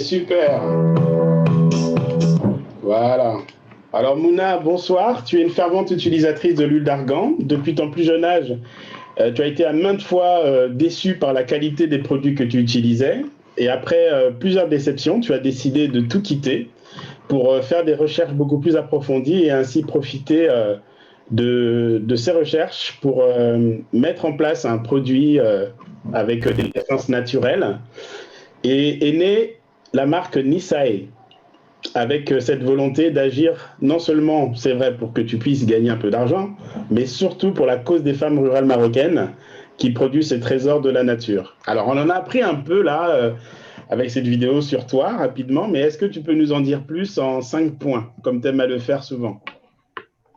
super. Voilà. Alors Mouna, bonsoir. Tu es une fervente utilisatrice de l'huile d'argan. Depuis ton plus jeune âge, tu as été à maintes fois déçue par la qualité des produits que tu utilisais. Et après plusieurs déceptions, tu as décidé de tout quitter pour faire des recherches beaucoup plus approfondies et ainsi profiter de ces recherches pour mettre en place un produit avec des essences naturelles. Et est née la marque Nisae, avec cette volonté d'agir non seulement, c'est vrai, pour que tu puisses gagner un peu d'argent, mais surtout pour la cause des femmes rurales marocaines qui produisent ces trésors de la nature. Alors, on en a appris un peu là, avec cette vidéo sur toi, rapidement, mais est-ce que tu peux nous en dire plus en 5 points, comme tu aimes à le faire souvent?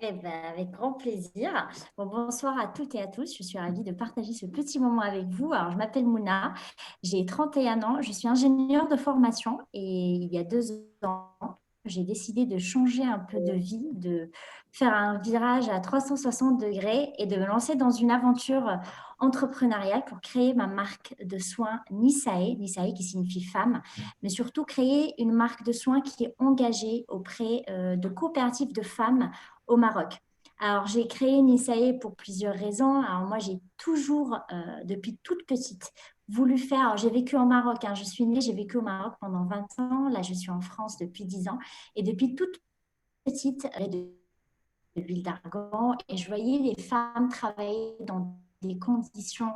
Eh ben, avec grand plaisir. Bon, bonsoir à toutes et à tous. Je suis ravie de partager ce petit moment avec vous. Alors, je m'appelle Mouna, j'ai 31 ans, je suis ingénieure de formation et il y a 2 ans, j'ai décidé de changer un peu de vie, de faire un virage à 360 degrés et de me lancer dans une aventure entrepreneuriale pour créer ma marque de soins Nisae, Nisae qui signifie femme, mais surtout créer une marque de soins qui est engagée auprès de coopératives de femmes au Maroc. Alors, j'ai créé Nisae pour plusieurs raisons. Alors, moi, j'ai toujours, depuis toute petite, voulu faire. Alors, j'ai vécu au Maroc, hein. Je suis née, j'ai vécu au Maroc pendant 20 ans. Là, je suis en France depuis 10 ans. Et depuis toute petite, de l'huile d'argan et je voyais les femmes travailler dans des conditions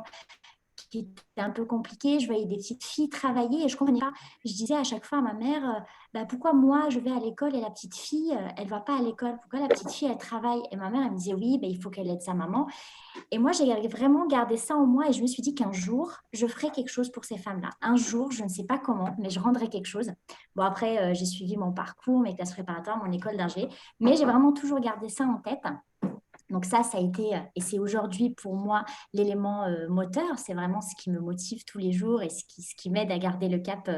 qui était un peu compliqué. Je voyais des petites filles travailler et je ne comprenais pas. Je disais à chaque fois à ma mère, bah, pourquoi moi je vais à l'école et la petite fille, elle ne va pas à l'école? Pourquoi la petite fille, elle travaille? Et ma mère, elle me disait, oui, bah, il faut qu'elle aide sa maman. Et moi, j'ai vraiment gardé ça en moi et je me suis dit qu'un jour, je ferai quelque chose pour ces femmes-là. Un jour, je ne sais pas comment, mais je rendrai quelque chose. Bon, après, j'ai suivi mon parcours, mes classes préparatoires, mon école d'ingé, mais j'ai vraiment toujours gardé ça en tête. Donc ça a été, et c'est aujourd'hui pour moi l'élément moteur, c'est vraiment ce qui me motive tous les jours et ce qui m'aide à garder le cap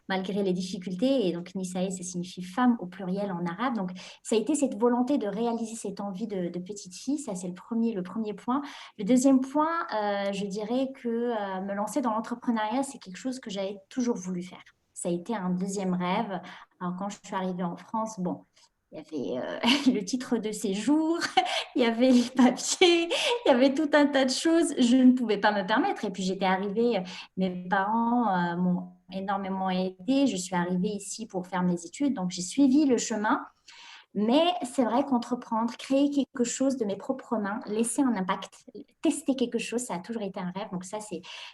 malgré les difficultés. Et donc Nisae, ça signifie femme au pluriel en arabe. Donc ça a été cette volonté de réaliser cette envie de petite fille, ça c'est le premier point. Le deuxième point, je dirais que me lancer dans l'entrepreneuriat, c'est quelque chose que j'avais toujours voulu faire. Ça a été un deuxième rêve. Alors quand je suis arrivée en France, bon, il y avait le titre de séjour, il y avait les papiers, il y avait tout un tas de choses. Je ne pouvais pas me permettre. Et puis j'étais arrivée, mes parents m'ont énormément aidée. Je suis arrivée ici pour faire mes études, donc j'ai suivi le chemin. Mais c'est vrai qu'entreprendre, créer quelque chose de mes propres mains, laisser un impact, tester quelque chose, ça a toujours été un rêve. Donc ça,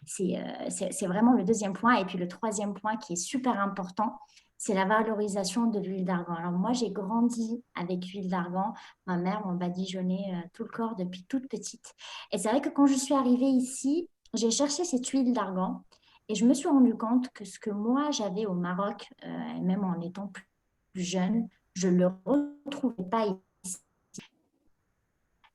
c'est vraiment le deuxième point. Et puis le troisième point qui est super important, c'est la valorisation de l'huile d'argan. Alors moi, j'ai grandi avec l'huile d'argan. Ma mère m'en badigeonnait tout le corps depuis toute petite. Et c'est vrai que quand je suis arrivée ici, j'ai cherché cette huile d'argan et je me suis rendu compte que ce que moi j'avais au Maroc, et même en étant plus jeune, je ne le retrouvais pas ici.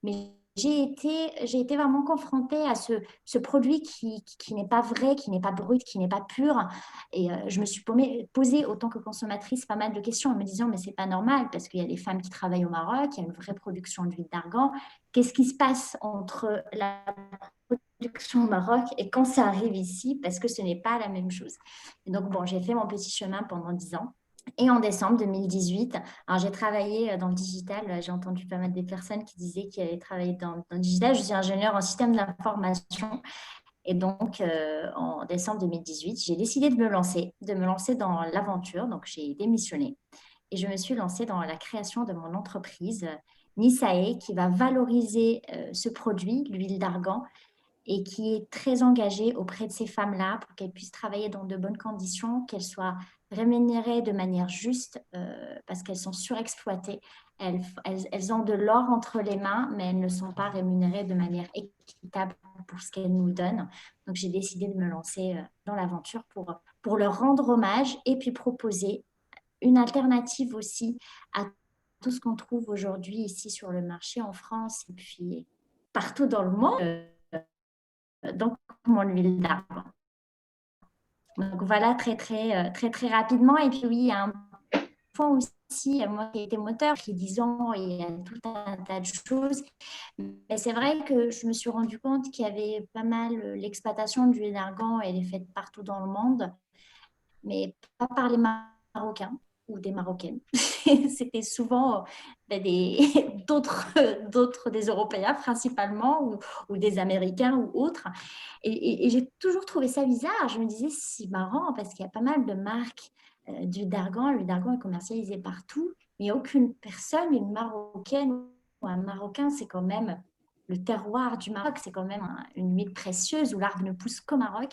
Mais j'ai été vraiment confrontée à ce produit qui n'est pas vrai, qui n'est pas brut, qui n'est pas pur. Et je me suis posé, autant que consommatrice, pas mal de questions en me disant, mais c'est pas normal parce qu'il y a des femmes qui travaillent au Maroc, il y a une vraie production d'huile d'argan. Qu'est-ce qui se passe entre la production au Maroc et quand ça arrive ici? Parce que ce n'est pas la même chose. Et donc, bon, j'ai fait mon petit chemin pendant 10 ans. Et en décembre 2018, alors j'ai travaillé dans le digital, j'ai entendu pas mal de personnes qui disaient qu'ils allaient travailler dans le digital. Je suis ingénieure en système d'information et donc en décembre 2018, j'ai décidé de me lancer dans l'aventure. Donc j'ai démissionné et je me suis lancée dans la création de mon entreprise Nisae qui va valoriser ce produit, l'huile d'argan, et qui est très engagée auprès de ces femmes-là pour qu'elles puissent travailler dans de bonnes conditions, qu'elles soient rémunérées de manière juste parce qu'elles sont surexploitées. Elles ont de l'or entre les mains, mais elles ne sont pas rémunérées de manière équitable pour ce qu'elles nous donnent. Donc, j'ai décidé de me lancer dans l'aventure pour leur rendre hommage et puis proposer une alternative aussi à tout ce qu'on trouve aujourd'hui ici sur le marché en France et puis partout dans le monde. Donc mon huile d'argan. Donc voilà, très, très, très, très rapidement. Et puis oui, il y a un point aussi, moi qui ai été moteur, qui 10 ans, il y a tout un tas de choses. Mais c'est vrai que je me suis rendu compte qu'il y avait pas mal l'exploitation du huile d'argan, elle est faite partout dans le monde. mais pas par les Marocains ou des Marocaines. C'était souvent d'autres des Européens principalement ou des Américains ou autres. Et j'ai toujours trouvé ça bizarre. Je me disais, c'est marrant parce qu'il y a pas mal de marques d'huile d'argan. L'huile d'argan est commercialisée partout, mais il n'y a aucune personne, une Marocaine ou un Marocain, c'est quand même le terroir du Maroc, c'est quand même une huile précieuse où l'arbre ne pousse qu'au Maroc.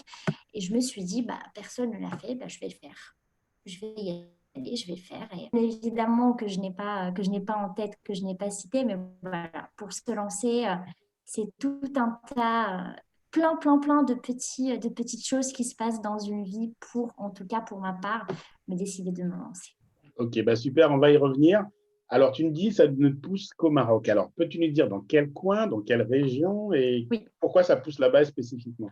Et je me suis dit, bah, personne ne l'a fait, bah, je vais le faire. Je vais y aller, je vais le faire. Et évidemment que je n'ai pas en tête, que je n'ai pas cité, mais voilà, pour se lancer, c'est tout un tas, plein de petites choses qui se passent dans une vie pour, en tout cas pour ma part, me décider de me lancer. Ok, bah super, on va y revenir. Alors, tu me dis, ça ne pousse qu'au Maroc. Alors, peux-tu nous dire dans quel coin, dans quelle région et Oui. pourquoi ça pousse là-bas spécifiquement?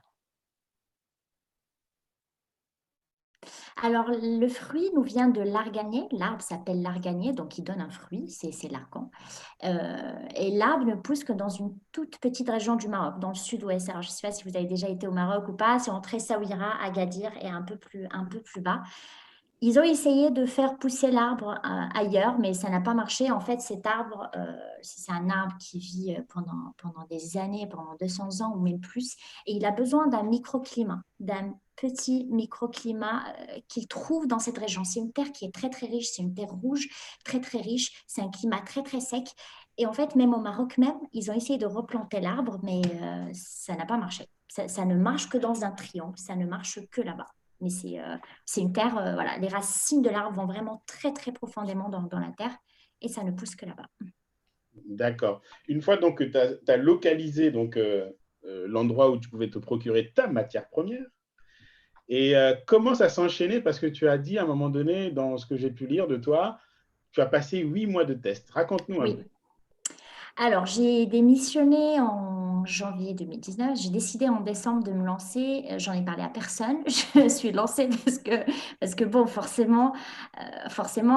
Alors, le fruit nous vient de l'arganier. L'arbre s'appelle l'arganier, donc il donne un fruit, c'est l'argan. Et l'arbre ne pousse que dans une toute petite région du Maroc, dans le sud-ouest. Alors, je ne sais pas si vous avez déjà été au Maroc ou pas, c'est entre Essaouira, Agadir et un peu plus bas. Ils ont essayé de faire pousser l'arbre ailleurs, mais ça n'a pas marché. En fait, cet arbre, c'est un arbre qui vit pendant des années, pendant 200 ans ou même plus, et il a besoin d'un petit microclimat qu'il trouve dans cette région. C'est une terre qui est très très riche, c'est une terre rouge très très riche, c'est un climat très très sec. Et en fait, même au Maroc même, ils ont essayé de replanter l'arbre, mais ça n'a pas marché. Ça ne marche que dans un triangle, ça ne marche que là-bas. Mais c'est une terre, voilà, les racines de l'arbre vont vraiment très, très profondément dans la terre et ça ne pousse que là-bas. D'accord. Une fois donc que tu as localisé donc, l'endroit où tu pouvais te procurer ta matière première, et comment ça s'est enchaîné? Parce que tu as dit à un moment donné, dans ce que j'ai pu lire de toi, tu as passé 8 mois de test. Raconte-nous un Oui, peu. alors, j'ai démissionné en janvier 2019. J'ai décidé en décembre de me lancer. J'en ai parlé à personne. Je me suis lancée parce que bon, forcément,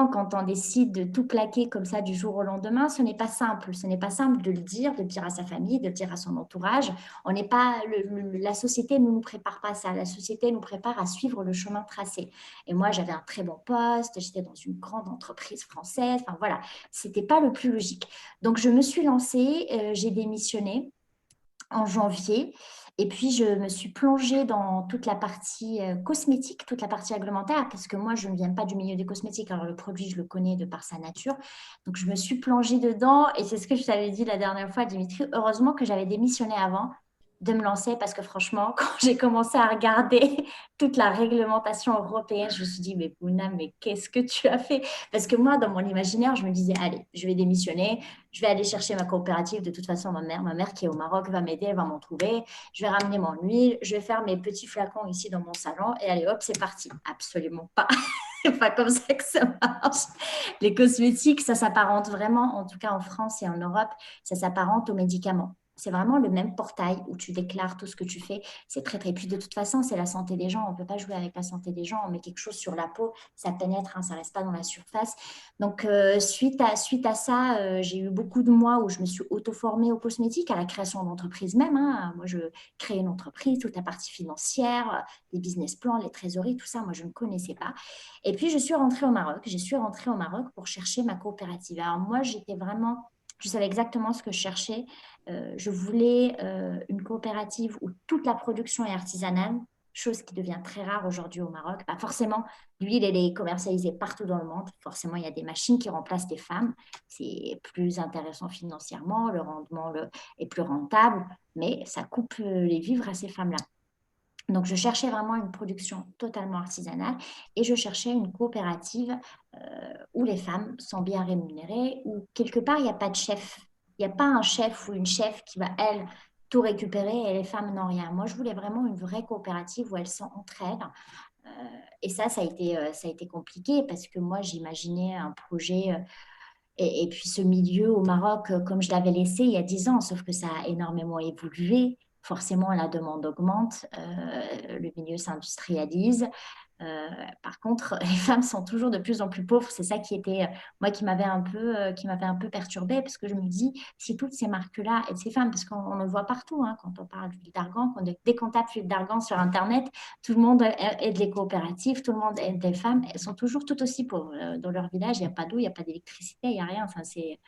quand on décide de tout plaquer comme ça du jour au lendemain, ce n'est pas simple. Ce n'est pas simple de le dire à sa famille, de le dire à son entourage. On n'est pas, la société ne nous prépare pas à ça. La société nous prépare à suivre le chemin tracé. Et moi, j'avais un très bon poste. J'étais dans une grande entreprise française. Enfin voilà, c'était pas le plus logique. Donc, je me suis lancée, j'ai démissionné en janvier. Et puis, je me suis plongée dans toute la partie cosmétique, toute la partie alimentaire, parce que moi, je ne viens pas du milieu des cosmétiques. Alors, le produit, je le connais de par sa nature. Donc, je me suis plongée dedans. Et c'est ce que je t'avais dit la dernière fois, Dimitri. Heureusement que j'avais démissionné avant de me lancer, parce que franchement, quand j'ai commencé à regarder toute la réglementation européenne, je me suis dit, mais Pouna, mais qu'est-ce que tu as fait? Parce que moi, dans mon imaginaire, je me disais, allez, je vais démissionner, je vais aller chercher ma coopérative. De toute façon, ma mère qui est au Maroc va m'aider, elle va m'en trouver. Je vais ramener mon huile, je vais faire mes petits flacons ici dans mon salon et allez hop, c'est parti. Absolument pas. C'est pas comme ça que ça marche. Les cosmétiques, ça s'apparente vraiment, en tout cas en France et en Europe, ça s'apparente aux médicaments. C'est vraiment le même portail où tu déclares tout ce que tu fais. C'est très, très. Puis de toute façon, c'est la santé des gens. On ne peut pas jouer avec la santé des gens. On met quelque chose sur la peau, ça pénètre, hein, ça ne reste pas dans la surface. Donc, suite à ça, j'ai eu beaucoup de mois où je me suis auto-formée aux cosmétiques, à la création d'entreprises même, hein. Moi, je crée une entreprise, toute la partie financière, les business plans, les trésoreries, tout ça, moi, je ne connaissais pas. Et puis, je suis rentrée au Maroc. Je suis rentrée au Maroc pour chercher ma coopérative. Alors, moi, je savais exactement ce que je cherchais. Je voulais une coopérative où toute la production est artisanale, chose qui devient très rare aujourd'hui au Maroc. Bah, forcément, l'huile, elle est commercialisée partout dans le monde. Forcément, il y a des machines qui remplacent des femmes. C'est plus intéressant financièrement, le rendement est plus rentable, mais ça coupe les vivres à ces femmes-là. Donc, je cherchais vraiment une production totalement artisanale et je cherchais une coopérative où les femmes sont bien rémunérées, où quelque part, il n'y a pas de chef. Il n'y a pas un chef ou une chef qui va, elle, tout récupérer et les femmes n'ont rien. Moi, je voulais vraiment une vraie coopérative où elles sont entre elles. Euh, et ça a été compliqué parce que moi, j'imaginais un projet. Et puis ce milieu au Maroc, comme je l'avais laissé il y a 10 ans, sauf que ça a énormément évolué. Forcément, la demande augmente, le milieu s'industrialise. Par contre, les femmes sont toujours de plus en plus pauvres. C'est ça qui était, moi, qui m'avait un peu perturbée, parce que je me dis, si toutes ces marques-là et ces femmes, parce qu'on le voit partout, hein, quand on parle d'huile d'argan, dès qu'on tape huile d'argan sur Internet, tout le monde aide les coopératives, tout le monde aide les femmes. Elles sont toujours tout aussi pauvres. Dans leur village, il n'y a pas d'eau, il n'y a pas d'électricité, il n'y a rien. Enfin, c'est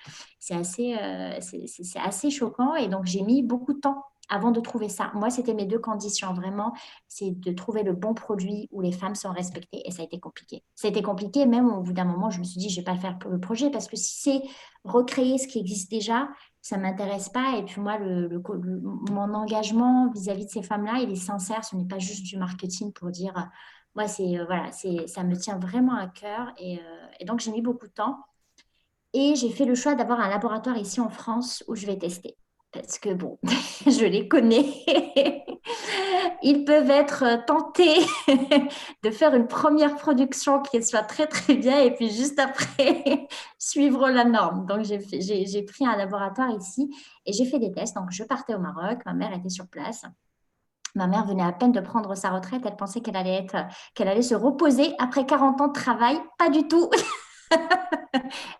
assez choquant. Et donc, j'ai mis beaucoup de temps avant de trouver ça. Moi, c'était mes deux conditions, vraiment, c'est de trouver le bon produit où les femmes sont respectées, et ça a été compliqué. Ça a été compliqué, même au bout d'un moment, je me suis dit, je ne vais pas le faire pour le projet, parce que si c'est recréer ce qui existe déjà, ça ne m'intéresse pas. Et puis moi, mon engagement vis-à-vis de ces femmes-là, il est sincère. Ce n'est pas juste du marketing pour dire, moi, voilà, ça me tient vraiment à cœur. Et donc, j'ai mis beaucoup de temps. Et j'ai fait le choix d'avoir un laboratoire ici en France où je vais tester. Parce que bon, je les connais. Ils peuvent être tentés de faire une première production qui soit très très bien et puis juste après suivre la norme. Donc j'ai pris un laboratoire ici et j'ai fait des tests. Donc je partais au Maroc, ma mère était sur place. Ma mère venait à peine de prendre sa retraite, elle pensait qu'elle allait se reposer après 40 ans de travail. Pas du tout.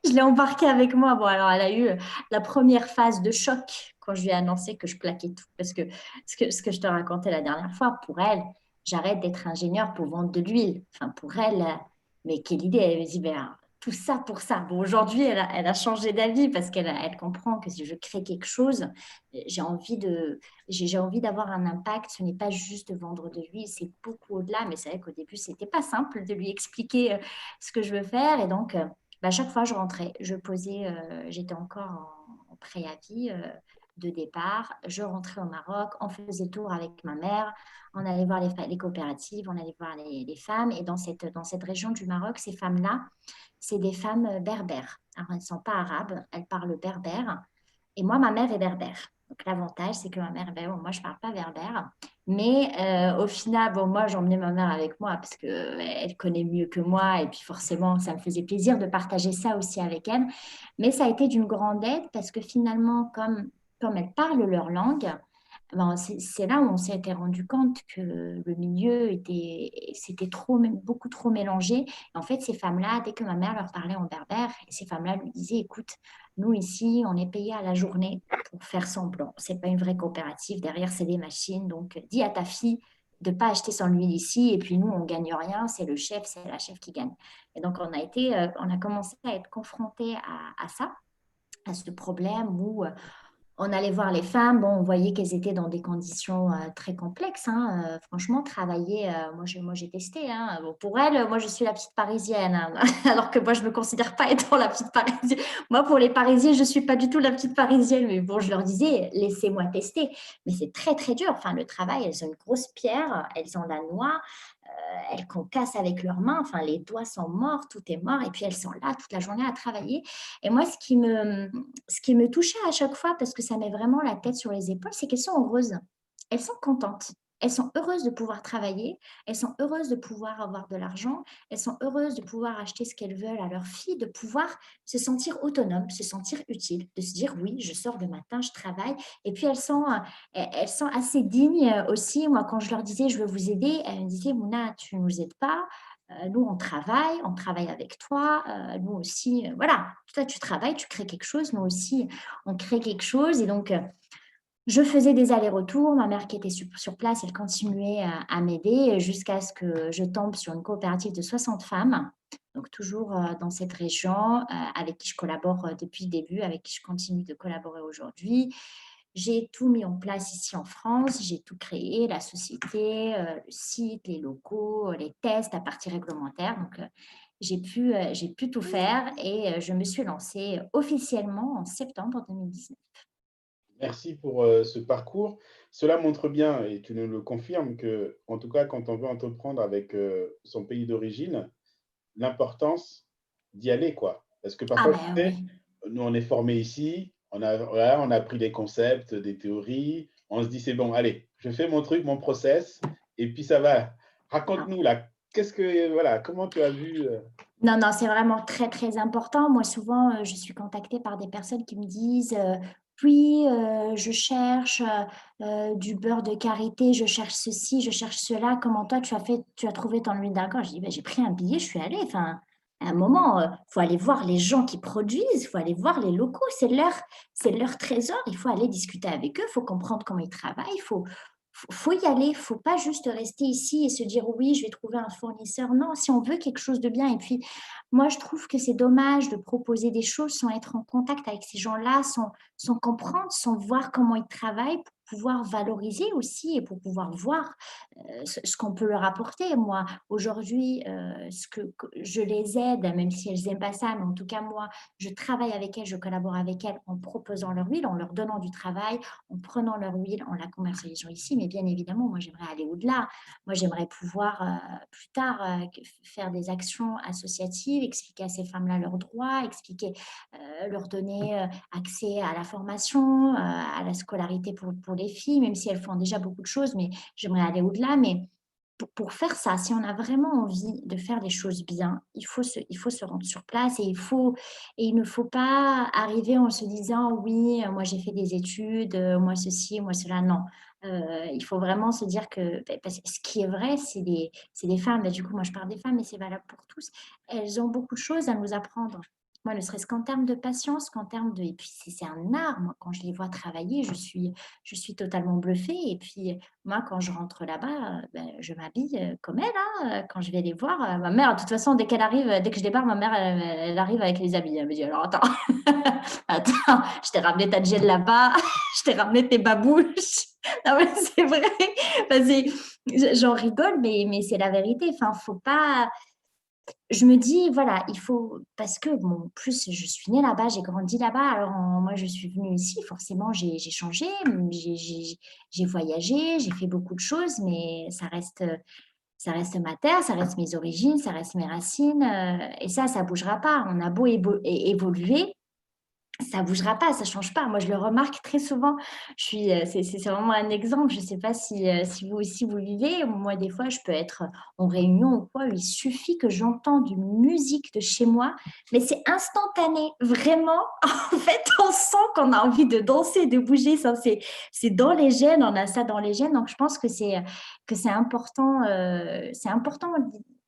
Je l'ai embarquée avec moi. Bon, alors elle a eu la première phase de choc quand je lui ai annoncé que je plaquais tout. Parce que ce que je te racontais la dernière fois, pour elle, j'arrête d'être ingénieure pour vendre de l'huile. Enfin, pour elle, mais quelle idée. Elle me dit, ben, tout ça pour ça. Bon, aujourd'hui, elle a changé d'avis parce qu'elle comprend que si je crée quelque chose, j'ai envie j'ai envie d'avoir un impact. Ce n'est pas juste de vendre de l'huile, c'est beaucoup au-delà. Mais c'est vrai qu'au début, c'était pas simple de lui expliquer ce que je veux faire. Et donc, bah, à chaque fois, je rentrais, je posais, j'étais encore en préavis de départ. Je rentrais au Maroc, on faisait tour avec ma mère, on allait voir les coopératives, on allait voir les femmes. Et dans cette région du Maroc, ces femmes-là, c'est des femmes berbères. Alors, elles ne sont pas arabes, elles parlent berbère. Et moi, ma mère est berbère. Donc, l'avantage, c'est que ma mère, ben, bon, moi, je ne parle pas berbère. Mais au final, bon, moi, j'emmenais ma mère avec moi parce qu'elle connaît mieux que moi. Et puis, forcément, ça me faisait plaisir de partager ça aussi avec elle. Mais ça a été d'une grande aide parce que finalement, comme elles parlent leur langue, ben, c'est là où on s'était rendu compte que le milieu c'était beaucoup trop mélangé. Et en fait, ces femmes-là, dès que ma mère leur parlait en berbère, ces femmes-là lui disaient, écoute, nous ici, on est payé à la journée pour faire semblant. C'est pas une vraie coopérative. Derrière, c'est des machines. Donc, dis à ta fille de pas acheter son huile ici. Et puis nous, on gagne rien. C'est le chef, c'est la chef qui gagne. Et donc, on a commencé à être confrontés à ça, à ce problème où on allait voir les femmes, bon, on voyait qu'elles étaient dans des conditions très complexes, hein. Franchement, travailler, moi j'ai testé, hein. Bon, pour elles, moi je suis la petite parisienne, hein. Alors que moi je ne me considère pas étant la petite parisienne. Moi, pour les Parisiens, je ne suis pas du tout la petite parisienne. Mais bon, je leur disais, laissez-moi tester. Mais c'est très très dur. Enfin, le travail, elles ont une grosse pierre, elles ont la noix, elles concassent avec leurs mains. Enfin, les doigts sont morts, tout est mort. Et puis elles sont là toute la journée à travailler. Et moi, ce qui me touchait à chaque fois, parce que ça met vraiment la tête sur les épaules, c'est qu'elles sont heureuses. Elles sont contentes. Elles sont heureuses de pouvoir travailler. Elles sont heureuses de pouvoir avoir de l'argent. Elles sont heureuses de pouvoir acheter ce qu'elles veulent à leur fille, de pouvoir se sentir autonomes, se sentir utiles, de se dire oui, je sors le matin, je travaille. Et puis elles sont assez dignes aussi. Moi, quand je leur disais je veux vous aider, elles me disaient Mouna, tu ne nous aides pas. Nous, on travaille avec toi. Nous aussi, voilà, toi, tu travailles, tu crées quelque chose. Nous aussi, on crée quelque chose. Et donc, je faisais des allers-retours. Ma mère qui était sur place, elle continuait à m'aider jusqu'à ce que je tombe sur une coopérative de 60 femmes. Donc, toujours dans cette région, avec qui je collabore depuis le début, avec qui je continue de collaborer aujourd'hui. J'ai tout mis en place ici en France, j'ai tout créé, la société, le site, les locaux, les tests, la partie réglementaire. Donc, j'ai pu tout faire et je me suis lancée officiellement en septembre 2019. Merci pour ce parcours. Cela montre bien, et tu nous le confirmes, que, en tout cas, quand on veut entreprendre avec son pays d'origine, l'importance d'y aller, quoi. Parce que Ah parfois, tu ben sais, oui. nous, on est formés ici, voilà, on a appris des concepts, des théories, on se dit, c'est bon, allez, je fais mon truc, mon process, et puis ça va. Non. Raconte-nous, là, voilà, comment tu as vu Non, non, c'est vraiment très, très important. Moi, souvent, je suis contactée par des personnes qui me disent oui, je cherche, du beurre de karité, je cherche ceci, je cherche cela. Comment toi tu as trouvé ton huile d'argan? Je dis: «Beh, j'ai pris un billet, je suis allée». Enfin, à un moment, faut aller voir les gens qui produisent, il faut aller voir les locaux, c'est leur trésor, il faut aller discuter avec eux, il faut comprendre comment ils travaillent, il faut y aller, il faut pas juste rester ici et se dire: «Oui, je vais trouver un fournisseur». Non, si on veut quelque chose de bien et puis moi je trouve que c'est dommage de proposer des choses sans être en contact avec ces gens-là, sans comprendre, sans voir comment ils travaillent pour pouvoir valoriser aussi et pour pouvoir voir, ce qu'on peut leur apporter. Moi, aujourd'hui, ce que je les aide, même si elles n'aiment pas ça, mais en tout cas moi, je travaille avec elles, je collabore avec elles en proposant leur huile, en leur donnant du travail, en prenant leur huile, en la commercialisant ici. Mais bien évidemment, moi j'aimerais aller au-delà. Moi j'aimerais pouvoir, plus tard, faire des actions associatives, expliquer à ces femmes-là leurs droits, expliquer, leur donner, accès à la formation, à la scolarité pour les filles, même si elles font déjà beaucoup de choses, mais j'aimerais aller au-delà. Mais pour faire ça, si on a vraiment envie de faire les choses bien, il faut se rendre sur place et il ne faut pas arriver en se disant: «Oui, moi j'ai fait des études, moi ceci, moi cela». Non, il faut vraiment se dire que parce que ce qui est vrai, c'est des femmes, bah, du coup, moi je parle des femmes, mais c'est valable pour tous. Elles ont beaucoup de choses à nous apprendre. Moi, ne serait-ce qu'en termes de patience, qu'en termes de et puis c'est un art. Moi, quand je les vois travailler, je suis totalement bluffée et puis, moi, quand je rentre là-bas, je m'habille, comme elles, hein, quand je vais les voir, ma mère, de toute façon, dès qu'elle arrive, dès que je débarque, ma mère, elle arrive avec les habits. Elle me dit: «Alors attends, attends, je t'ai ramené ta là-bas, je t'ai ramené tes babouches». Non mais c'est vrai, enfin, j'en rigole, mais c'est la vérité. Enfin, faut pas je me dis, voilà, il faut parce que bon, en plus, je suis née là-bas, j'ai grandi là-bas, alors moi, je suis venue ici, forcément, j'ai changé, j'ai voyagé, j'ai fait beaucoup de choses, mais ça reste ma terre, ça reste mes origines, ça reste mes racines, et ça bougera pas. On a beau évoluer, ça bougera pas, ça change pas. Moi, je le remarque très souvent. Je suis, c'est vraiment un exemple. Je sais pas si vous aussi vous le vivez. Moi, des fois, je peux être en réunion ou quoi, il suffit que j'entende une musique de chez moi, mais c'est instantané. Vraiment, en fait, on sent qu'on a envie de danser, de bouger. Ça, c'est dans les gènes, on a ça dans les gènes. Donc je pense que c'est important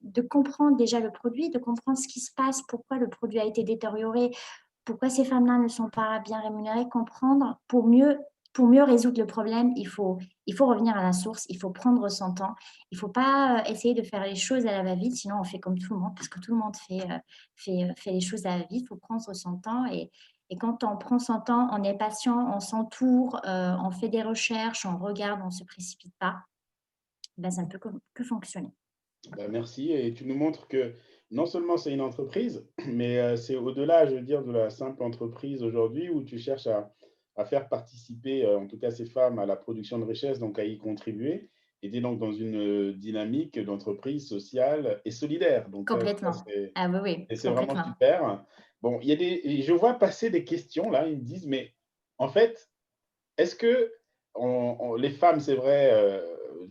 de comprendre déjà le produit, de comprendre ce qui se passe, pourquoi le produit a été détérioré, pourquoi ces femmes-là ne sont pas bien rémunérées, comprendre pour mieux résoudre le problème, il faut revenir à la source, il faut prendre son temps. Il ne faut pas, essayer de faire les choses à la va-vite, sinon on fait comme tout le monde, parce que tout le monde fait les choses à la va-vite. Il faut prendre son temps et quand on prend son temps, on est patient, on s'entoure, on fait des recherches, on regarde, on ne se précipite pas, ben ça ne peut que fonctionner. Bah, merci et tu nous montres que non seulement c'est une entreprise, mais c'est au-delà, je veux dire, de la simple entreprise aujourd'hui où tu cherches à faire participer, en tout cas ces femmes à la production de richesse, donc à y contribuer. Et tu es donc dans une, dynamique d'entreprise sociale et solidaire. Donc ça Complètement. Ah oui, oui, c'est vraiment complètement. super. Bon, il y a des je vois passer des questions là, ils me disent: «Mais en fait, est-ce que les femmes, c'est vrai,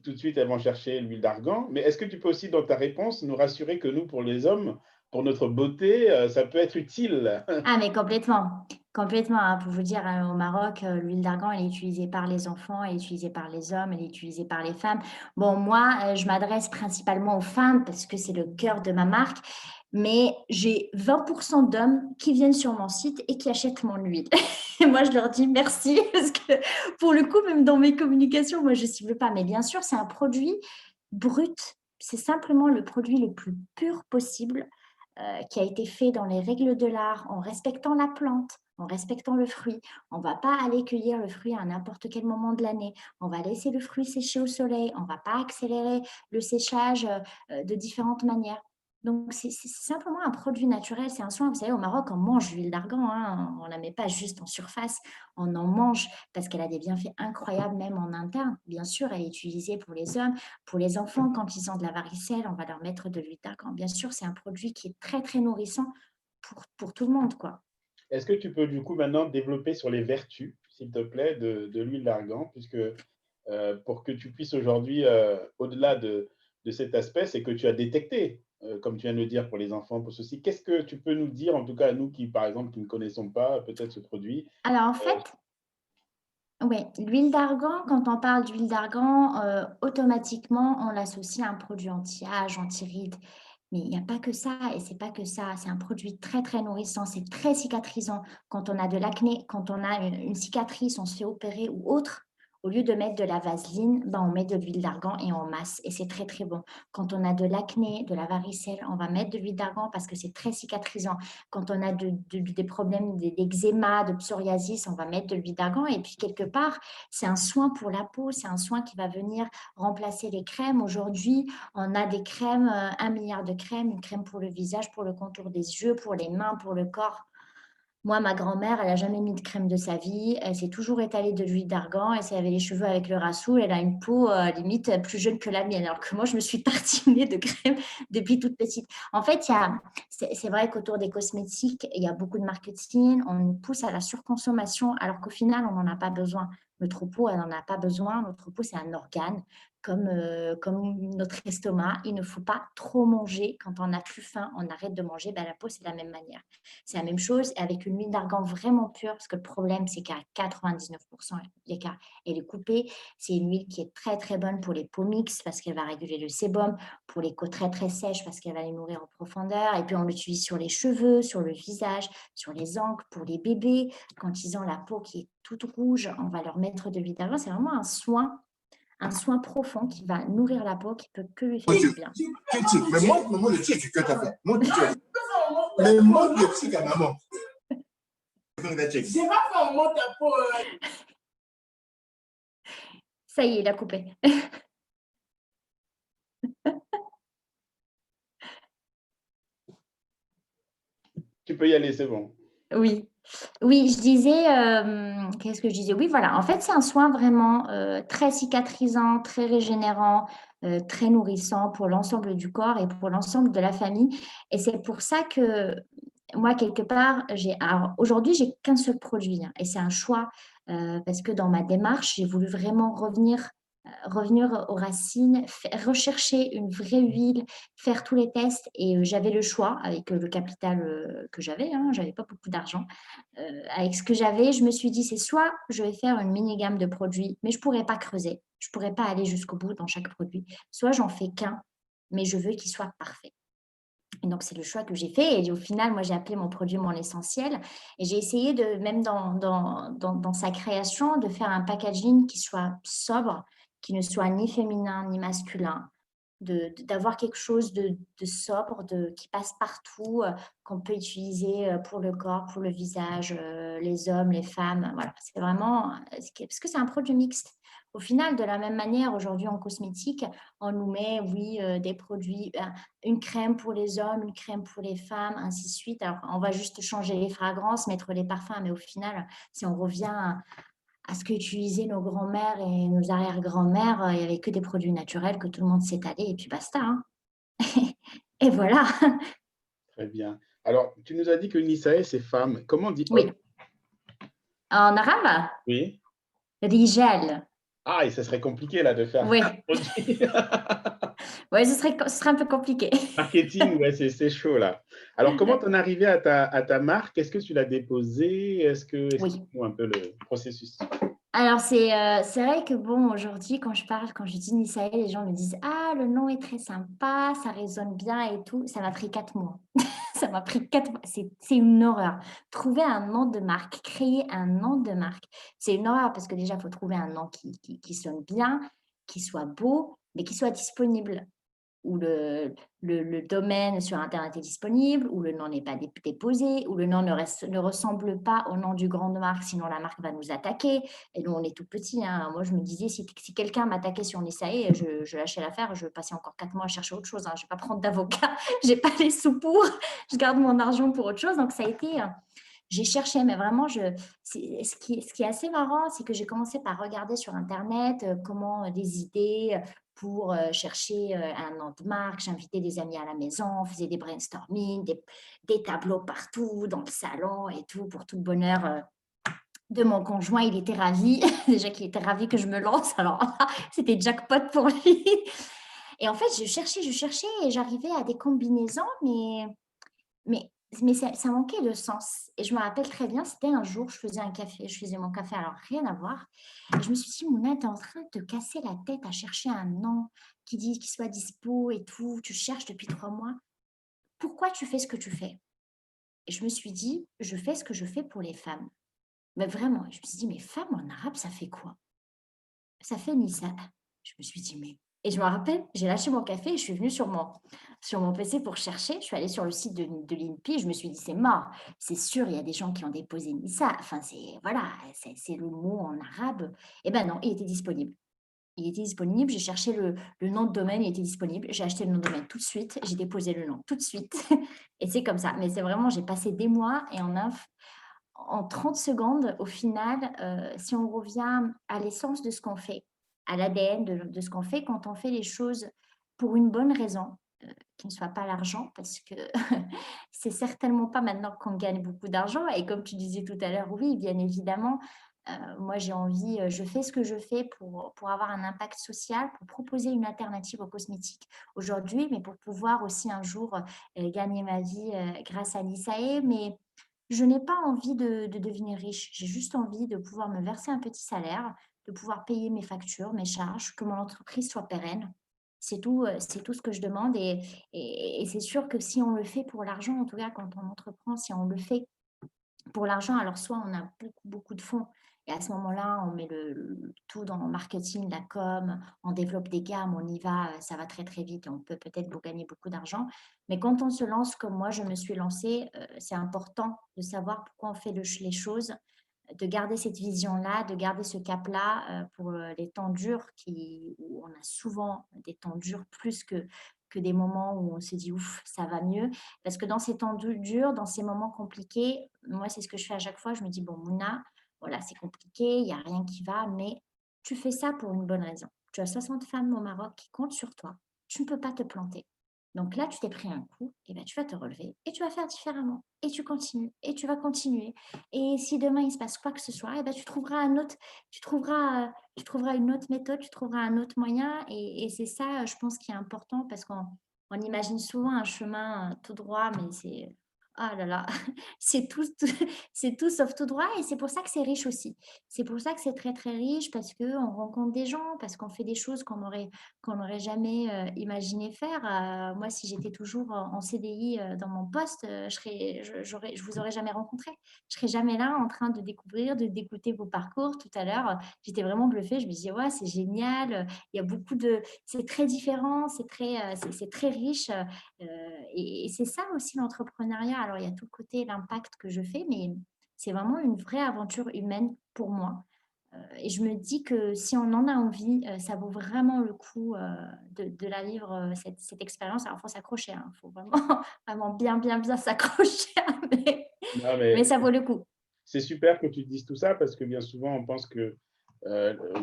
tout de suite, elles vont chercher l'huile d'argan, mais est-ce que tu peux aussi, dans ta réponse, nous rassurer que nous, pour les hommes, pour notre beauté, ça peut être utile?» Ah mais complètement, complètement, hein. Pour vous dire, au Maroc, l'huile d'argan, elle est utilisée par les enfants, elle est utilisée par les hommes, elle est utilisée par les femmes. Bon, moi, je m'adresse principalement aux femmes parce que c'est le cœur de ma marque, mais j'ai 20 d'hommes qui viennent sur mon site et qui achètent mon huile. Et moi, je leur dis merci parce que pour le coup, même dans mes communications, moi, je cible pas. Mais bien sûr, c'est un produit brut. C'est simplement le produit le plus pur possible, qui a été fait dans les règles de l'art, en respectant la plante, en respectant le fruit. On ne va pas aller cueillir le fruit à n'importe quel moment de l'année. On va laisser le fruit sécher au soleil. On ne va pas accélérer le séchage de différentes manières. Donc, c'est simplement un produit naturel, c'est un soin. Vous savez, au Maroc, on mange l'huile d'argan, hein, on ne la met pas juste en surface, on en mange parce qu'elle a des bienfaits incroyables, même en interne. Bien sûr, elle est utilisée pour les hommes, pour les enfants, quand ils ont de la varicelle, on va leur mettre de l'huile d'argan. Bien sûr, c'est un produit qui est très, très nourrissant pour tout le monde, quoi. Est-ce que tu peux, du coup, maintenant développer sur les vertus, s'il te plaît, de l'huile d'argan, puisque, pour que tu puisses aujourd'hui, au-delà de cet aspect, c'est que tu as détecté, comme tu viens de le dire pour les enfants, pour ceci. Qu'est-ce que tu peux nous dire, en tout cas, à nous qui, par exemple, qui ne connaissons pas peut-être ce produit? Alors en fait, Heu Oui, l'huile d'argan, quand on parle d'huile d'argan, automatiquement, on l'associe à un produit anti-âge, anti-rides. Mais il n'y a pas que ça, et c'est pas que ça. C'est un produit très, très nourrissant, c'est très cicatrisant. Quand on a de l'acné, quand on a une cicatrice, on se fait opérer ou autre, au lieu de mettre de la vaseline, ben, on met de l'huile d'argan et on masse. Et c'est très, très bon. Quand on a de l'acné, de la varicelle, on va mettre de l'huile d'argan parce que c'est très cicatrisant. Quand on a des problèmes d'eczéma, de psoriasis, on va mettre de l'huile d'argan. Et puis, quelque part, c'est un soin pour la peau, c'est un soin qui va venir remplacer les crèmes. Aujourd'hui, on a des crèmes, 1 milliard de crèmes, une crème pour le visage, pour le contour des yeux, pour les mains, pour le corps. Moi, ma grand-mère, elle n'a jamais mis de crème de sa vie. Elle s'est toujours étalée de l'huile d'argan. Et si elle avait les cheveux avec le rassou, elle a une peau limite plus jeune que la mienne. Alors que moi, je me suis tartinée de crème depuis toute petite. En fait, c'est vrai qu'autour des cosmétiques, il y a beaucoup de marketing. On nous pousse à la surconsommation alors qu'au final, on n'en a pas besoin. Notre peau, elle n'en a pas besoin. Notre peau, c'est un organe comme notre estomac. Il ne faut pas trop manger. Quand on n'a plus faim, on arrête de manger. Ben, la peau, c'est la même manière. C'est la même chose avec une huile d'argan vraiment pure, parce que le problème, c'est qu'à 99%, l'écart, elle est coupée. C'est une huile qui est très, très bonne pour les peaux mixtes, parce qu'elle va réguler le sébum, pour les peaux très, très sèches, parce qu'elle va les nourrir en profondeur. Et puis, on l'utilise sur les cheveux, sur le visage, sur les ongles, pour les bébés. Quand ils ont la peau qui est toute rouge, on va leur mettre de l'huile d'argan. C'est vraiment un soin profond qui va nourrir la peau, qui peut que lui faire du bien. Mais montre le truc que tu as fait. Mais montre le truc à maman. J'ai pas fait un montre ta peau. Ça y est, il a coupé. Tu peux y aller, c'est bon. Oui. Oui, je disais, qu'est-ce que je disais? Oui, voilà, en fait, c'est un soin vraiment très cicatrisant, très régénérant, très nourrissant pour l'ensemble du corps et pour l'ensemble de la famille. Et c'est pour ça que moi, quelque part, alors aujourd'hui, j'ai qu'un seul produit, hein, et c'est un choix parce que dans ma démarche, j'ai voulu vraiment revenir aux racines, rechercher une vraie huile, faire tous les tests et j'avais le choix avec le capital que j'avais, hein, j'avais pas beaucoup d'argent. Avec ce que j'avais, je me suis dit, c'est soit je vais faire une mini gamme de produits, mais je pourrais pas creuser, je pourrais pas aller jusqu'au bout dans chaque produit, soit j'en fais qu'un, mais je veux qu'il soit parfait. Et donc, c'est le choix que j'ai fait. Et au final, moi, j'ai appelé mon produit mon essentiel. Et j'ai essayé de, même dans sa création, de faire un packaging qui soit sobre, qui ne soit ni féminin ni masculin, d'avoir quelque chose de sobre, qui passe partout, qu'on peut utiliser pour le corps, pour le visage, les hommes, les femmes. Voilà, c'est vraiment, parce que c'est un produit mixte. Au final, de la même manière, aujourd'hui en cosmétique, on nous met, oui, des produits, une crème pour les hommes, une crème pour les femmes, ainsi de suite. Alors, on va juste changer les fragrances, mettre les parfums, mais au final, si on revient à ce qu'utilisaient nos grands-mères et nos arrière-grands-mères, il n'y avait que des produits naturels que tout le monde s'étalait et puis basta, hein. Et voilà. Très bien. Alors, tu nous as dit que Nisae, c'est femme. Comment on dit Oui. homme? En arabe, Oui. rijal. Ah, et ça serait compliqué là de faire Oui. un produit. Ouais, ce serait un peu compliqué. Marketing, ouais, c'est chaud là. Alors, comment t'en es arrivé à ta marque? Est-ce que tu l'as déposée? Oui. Explique-nous un peu le processus. Alors, c'est vrai que bon, aujourd'hui, quand je dis Nisae, les gens me disent, ah, le nom est très sympa, ça résonne bien et tout. Ça m'a pris 4 mois. Ça m'a pris 4 mois. C'est une horreur. Trouver un nom de marque, créer un nom de marque, c'est une horreur parce que déjà, il faut trouver un nom qui sonne bien, qui soit beau, mais qui soit disponible, où le domaine sur Internet est disponible, où le nom n'est pas déposé, où le nom ne ressemble pas au nom du grande marque, sinon la marque va nous attaquer. Et nous, on est tout petit, hein. Moi, je me disais, si quelqu'un m'attaquait sur Nisae, je lâchais l'affaire, je passais encore 4 mois à chercher autre chose, hein. Je ne vais pas prendre d'avocat, je n'ai pas les sous pour, je garde mon argent pour autre chose. Donc, ça a été... j'ai cherché, mais vraiment, ce qui est assez marrant, c'est que j'ai commencé par regarder sur Internet comment des idées pour chercher un nom de marque. J'invitais des amis à la maison, on faisait des brainstorming, des tableaux partout dans le salon et tout, pour tout le bonheur de mon conjoint. Il était ravi, déjà qu'il était ravi que je me lance, alors c'était jackpot pour lui. Et en fait, je cherchais et j'arrivais à des combinaisons, mais mais ça manquait de sens. Et je me rappelle très bien, c'était un jour, je faisais un café, je faisais mon café, alors rien à voir. Et je me suis dit, Mouna, tu es en train de te casser la tête à chercher un nom qui dit qu'il soit dispo et tout. Tu cherches depuis 3 mois. Pourquoi tu fais ce que tu fais? Et je me suis dit, je fais ce que je fais pour les femmes. Mais vraiment, je me suis dit, mais femme en arabe, ça fait quoi? Ça fait Nissa. Je me suis dit, mais... Et je me rappelle, j'ai lâché mon café et je suis venue sur mon PC pour chercher. Je suis allée sur le site de l'INPI et je me suis dit, c'est mort. C'est sûr, il y a des gens qui ont déposé Nissa. Enfin, voilà, c'est le mot en arabe. Eh ben non, il était disponible. Il était disponible, j'ai cherché le nom de domaine, il était disponible. J'ai acheté le nom de domaine tout de suite, j'ai déposé le nom tout de suite. Et c'est comme ça. Mais c'est vraiment, j'ai passé des mois et en 30 secondes, au final, si on revient à l'essence de ce qu'on fait, à l'ADN de ce qu'on fait, quand on fait les choses pour une bonne raison, qui ne soit pas l'argent, parce que c'est certainement pas maintenant qu'on gagne beaucoup d'argent. Et comme tu disais tout à l'heure, oui, bien évidemment, moi j'ai envie, je fais ce que je fais pour avoir un impact social, pour proposer une alternative aux cosmétiques aujourd'hui, mais pour pouvoir aussi un jour gagner ma vie grâce à l'ISAE. Mais je n'ai pas envie de devenir riche. J'ai juste envie de pouvoir me verser un petit salaire, de pouvoir payer mes factures, mes charges, que mon entreprise soit pérenne. C'est tout ce que je demande. Et c'est sûr que si on le fait pour l'argent, en tout cas quand on entreprend, si on le fait pour l'argent, alors soit on a beaucoup, beaucoup de fonds et à ce moment-là, on met le tout dans le marketing, la com, on développe des gammes, on y va, ça va très, très vite et on peut peut-être gagner beaucoup d'argent. Mais quand on se lance comme moi, je me suis lancée, c'est important de savoir pourquoi on fait les choses, de garder cette vision-là, de garder ce cap-là pour les temps durs où on a souvent des temps durs plus que des moments où on se dit ouf, ça va mieux. Parce que dans ces temps durs, dans ces moments compliqués, moi, c'est ce que je fais à chaque fois. Je me dis, bon, Mouna, voilà, c'est compliqué, il n'y a rien qui va, mais tu fais ça pour une bonne raison. Tu as 60 femmes au Maroc qui comptent sur toi. Tu ne peux pas te planter. Donc là, tu t'es pris un coup, et ben, tu vas te relever et tu vas faire différemment. Et tu continues, et tu vas continuer. Et si demain, il se passe quoi que ce soit, et ben, tu trouveras tu trouveras une autre méthode, tu trouveras un autre moyen. Et c'est ça, je pense, qui est important parce qu'on imagine souvent un chemin tout droit, mais c'est... Ah là là, c'est c'est tout sauf tout droit et c'est pour ça que c'est riche aussi. C'est pour ça que c'est très très riche parce qu'on rencontre des gens, parce qu'on fait des choses qu'on n'aurait jamais imaginé faire. Moi, si j'étais toujours en CDI dans mon poste, je vous aurais jamais rencontré. Je serais jamais là en train de découvrir, d'écouter vos parcours. Tout à l'heure, j'étais vraiment bluffée. Je me disais, ouais, c'est génial. Il y a beaucoup de... C'est très différent, c'est très riche. Et c'est ça aussi l'entrepreneuriat. Alors, il y a tout le côté, l'impact que je fais, mais c'est vraiment une vraie aventure humaine pour moi. Et je me dis que si on en a envie, ça vaut vraiment le coup de la vivre, cette expérience. Alors, il faut s'accrocher, il faut vraiment, vraiment bien, bien, bien s'accrocher, mais, Non, mais mais ça vaut le coup. c'est super que tu dises tout ça parce que bien souvent, on pense que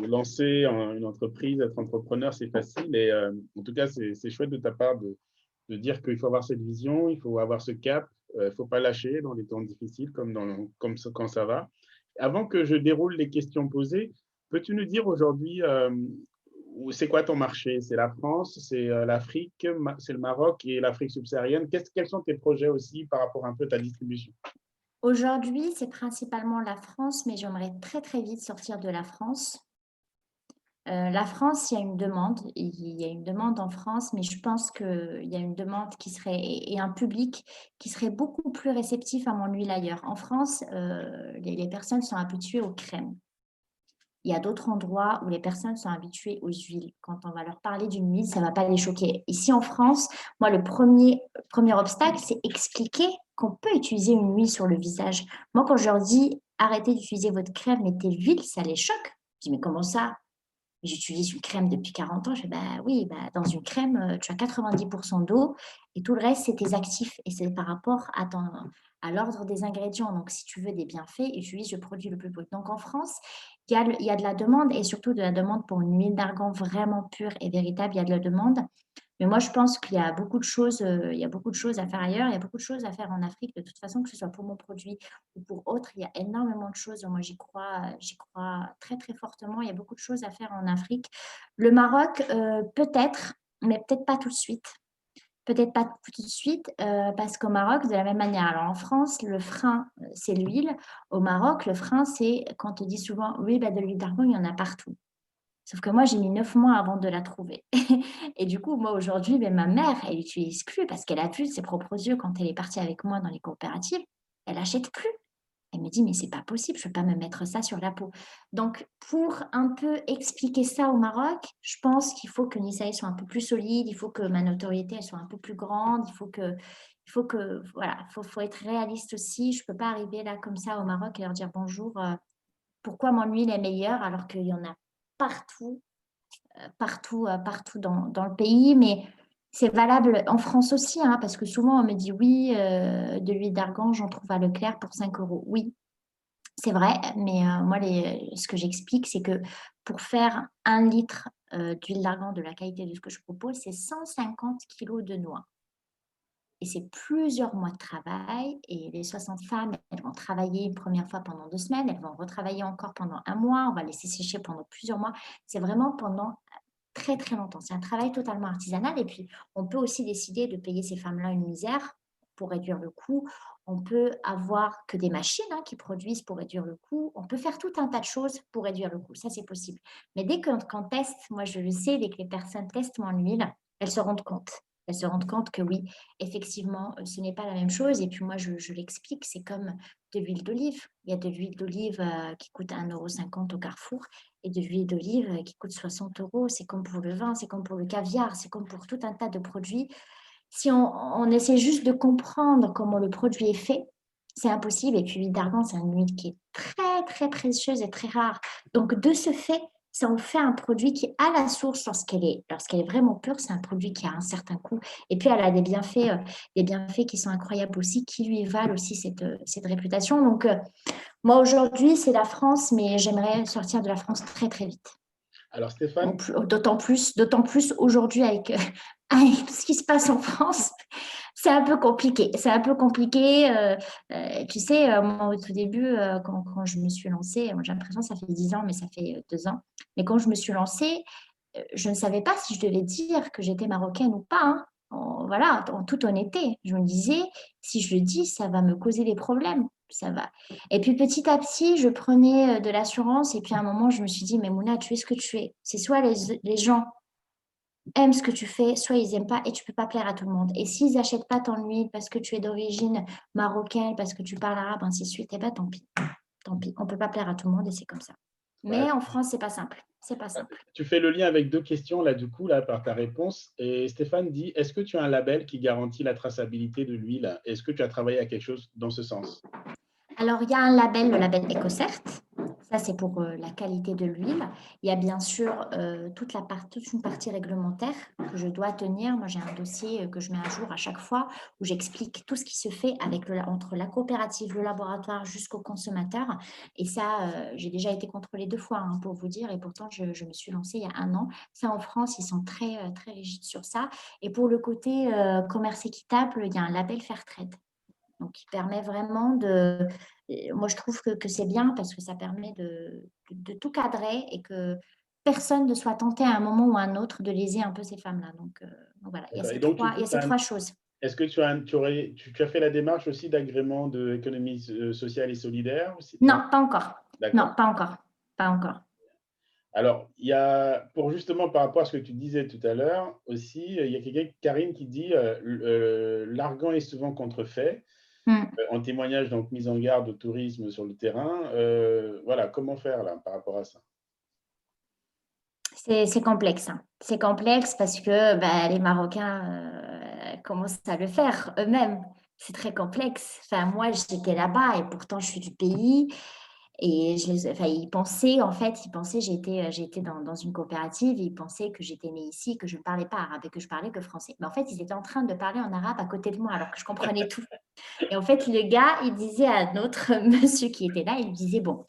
lancer une entreprise, être entrepreneur, c'est facile. Et en tout cas, c'est chouette de ta part de dire qu'il faut avoir cette vision, il faut avoir ce cap, il ne faut pas lâcher dans les temps difficiles comme quand ça va. Avant que je déroule les questions posées, peux-tu nous dire aujourd'hui c'est quoi ton marché? C'est la France, c'est l'Afrique, c'est le Maroc et l'Afrique subsaharienne. Quels sont tes projets aussi par rapport un peu à ta distribution? Aujourd'hui, c'est principalement la France, mais j'aimerais très, très vite sortir de la France. La France, il y a une demande. Il y a une demande en France, mais je pense qu'il y a une demande qui serait et un public qui serait beaucoup plus réceptif à mon huile ailleurs. En France, les personnes sont habituées aux crèmes. Il y a d'autres endroits où les personnes sont habituées aux huiles. Quand on va leur parler d'une huile, ça ne va pas les choquer. Ici en France, moi, le premier obstacle, c'est expliquer qu'on peut utiliser une huile sur le visage. Moi, quand je leur dis arrêtez d'utiliser votre crème, mettez l'huile, ça les choque. Je dis mais comment ça? J'utilise une crème depuis 40 ans. Je fais, bah oui, bah, dans une crème, tu as 90% d'eau et tout le reste, c'est tes actifs. Et c'est par rapport à l'ordre des ingrédients. Donc, si tu veux des bienfaits, utilise le produit le plus brut. Donc, en France, il y a de la demande et surtout de la demande pour une huile d'argan vraiment pure et véritable. Il y a de la demande. Mais moi, je pense qu'il y a beaucoup de choses, il y a beaucoup de choses à faire ailleurs, il y a beaucoup de choses à faire en Afrique. De toute façon, que ce soit pour mon produit ou pour autre, il y a énormément de choses. Moi, j'y crois très, très fortement. Il y a beaucoup de choses à faire en Afrique. Le Maroc, peut-être, mais peut-être pas tout de suite. Peut-être pas tout de suite, parce qu'au Maroc, de la même manière. Alors en France, le frein, c'est l'huile. Au Maroc, le frein, c'est quand on te dit souvent, oui, bah, de l'huile d'argan, il y en a partout. Sauf que moi, j'ai mis 9 mois avant de la trouver. Et du coup, moi, aujourd'hui, ben, ma mère, elle n'utilise plus parce qu'elle a vu de ses propres yeux quand elle est partie avec moi dans les coopératives. Elle n'achète plus. Elle me dit, mais c'est pas possible, je ne peux pas me mettre ça sur la peau. Donc, pour un peu expliquer ça au Maroc, je pense qu'il faut que Nisaï soit un peu plus solide, il faut que ma notoriété elle soit un peu plus grande, voilà, faut être réaliste aussi. Je ne peux pas arriver là comme ça au Maroc et leur dire bonjour, pourquoi mon huile est meilleure alors qu'il y en a partout, partout dans le pays, mais c'est valable en France aussi, hein, parce que souvent on me dit oui, de l'huile d'argan, j'en trouve à Leclerc pour 5 euros. Oui, c'est vrai, mais moi, ce que j'explique, c'est que pour faire 1 litre d'huile d'argan de la qualité de ce que je propose, c'est 150 kilos de noix. Et c'est plusieurs mois de travail. Et les 60 femmes, elles vont travailler une première fois pendant 2 semaines, elles vont retravailler encore pendant 1 mois, on va laisser sécher pendant plusieurs mois. C'est vraiment pendant très, très longtemps. C'est un travail totalement artisanal. Et puis, on peut aussi décider de payer ces femmes-là une misère pour réduire le coût. On peut avoir que des machines qui produisent pour réduire le coût. On peut faire tout un tas de choses pour réduire le coût. Ça, c'est possible. Mais dès qu'on teste, moi, je le sais, dès que les personnes testent mon huile, elles se rendent compte. Elles se rendent compte que oui, effectivement, ce n'est pas la même chose. Et puis moi, je l'explique, c'est comme de l'huile d'olive. Il y a de l'huile d'olive qui coûte 1,50 € au Carrefour et de l'huile d'olive qui coûte 60 euros. C'est comme pour le vin, c'est comme pour le caviar, c'est comme pour tout un tas de produits. Si on essaie juste de comprendre comment le produit est fait, c'est impossible. Et puis l'huile d'argan, c'est une huile qui est très, très précieuse et très rare. Donc, de ce fait, ça en fait un produit qui, à la source, lorsqu'elle est vraiment pure, c'est un produit qui a un certain coût. Et puis, elle a des bienfaits qui sont incroyables aussi, qui lui valent aussi cette réputation. Donc, moi, aujourd'hui, c'est la France, mais j'aimerais sortir de la France très, très vite. Alors Stéphane, D'autant plus aujourd'hui avec tout ce qui se passe en France, c'est un peu compliqué. C'est un peu compliqué. Tu sais, moi, au tout début, quand je me suis lancée, moi, j'ai l'impression que ça fait 10 ans, mais ça fait 2 ans. Mais quand je me suis lancée, je ne savais pas si je devais dire que j'étais marocaine ou pas, hein. Voilà, en toute honnêteté. Je me disais, si je le dis, ça va me causer des problèmes. Ça va. Et puis petit à petit, je prenais de l'assurance. Et puis à un moment, je me suis dit, mais Mouna, tu es ce que tu es. C'est soit les gens aiment ce que tu fais, soit ils n'aiment pas et tu ne peux pas plaire à tout le monde. Et s'ils n'achètent pas ton huile parce que tu es d'origine marocaine, parce que tu parles arabe, ainsi de suite, eh bien tant pis. Tant pis. On ne peut pas plaire à tout le monde et c'est comme ça. Mais ouais, en France, c'est pas simple. C'est pas simple. tu fais le lien avec 2 questions là, du coup, là, par ta réponse. Et Stéphane dit, est-ce que tu as un label qui garantit la traçabilité de l'huile? Est-ce que tu as travaillé à quelque chose dans ce sens? Alors, il y a un label, le label EcoCert. Ça, c'est pour la qualité de l'huile. Il y a bien sûr toute une partie réglementaire que je dois tenir. Moi, j'ai un dossier que je mets à jour à chaque fois où j'explique tout ce qui se fait entre la coopérative, le laboratoire jusqu'au consommateur. Et ça, j'ai déjà été contrôlée 2 fois, pour vous dire. Et pourtant, je me suis lancée il y a 1 an. Ça, en France, ils sont très, très rigides sur ça. Et pour le côté commerce équitable, il y a un label Fairtrade. Donc, qui permet vraiment de… Moi, je trouve que c'est bien parce que ça permet de tout cadrer et que personne ne soit tenté à un moment ou à un autre de léser un peu ces femmes-là. Donc, voilà, il y a Et donc, du coup, ces 3 choses. est-ce que tu as fait la démarche aussi d'agrément de l'économie sociale et solidaire aussi? Non, pas encore. D'accord. Non, pas encore. Pas encore. Alors, il y a, pour justement par rapport à ce que tu disais tout à l'heure aussi, il y a quelqu'un, Karine, qui dit l'argan est souvent contrefait. En témoignage, donc mise en garde au tourisme sur le terrain. Voilà, comment faire là par rapport à ça? C'est complexe. C'est complexe parce que les Marocains commencent à le faire eux-mêmes. C'est très complexe. Enfin, moi, j'étais là-bas et pourtant, je suis du pays. Et ils pensaient, j'étais dans une coopérative, et ils pensaient que j'étais née ici, que je ne parlais pas arabe et que je parlais que français. Mais en fait, ils étaient en train de parler en arabe à côté de moi alors que je comprenais tout. Et en fait, le gars, il disait à notre monsieur qui était là, il lui disait, bon,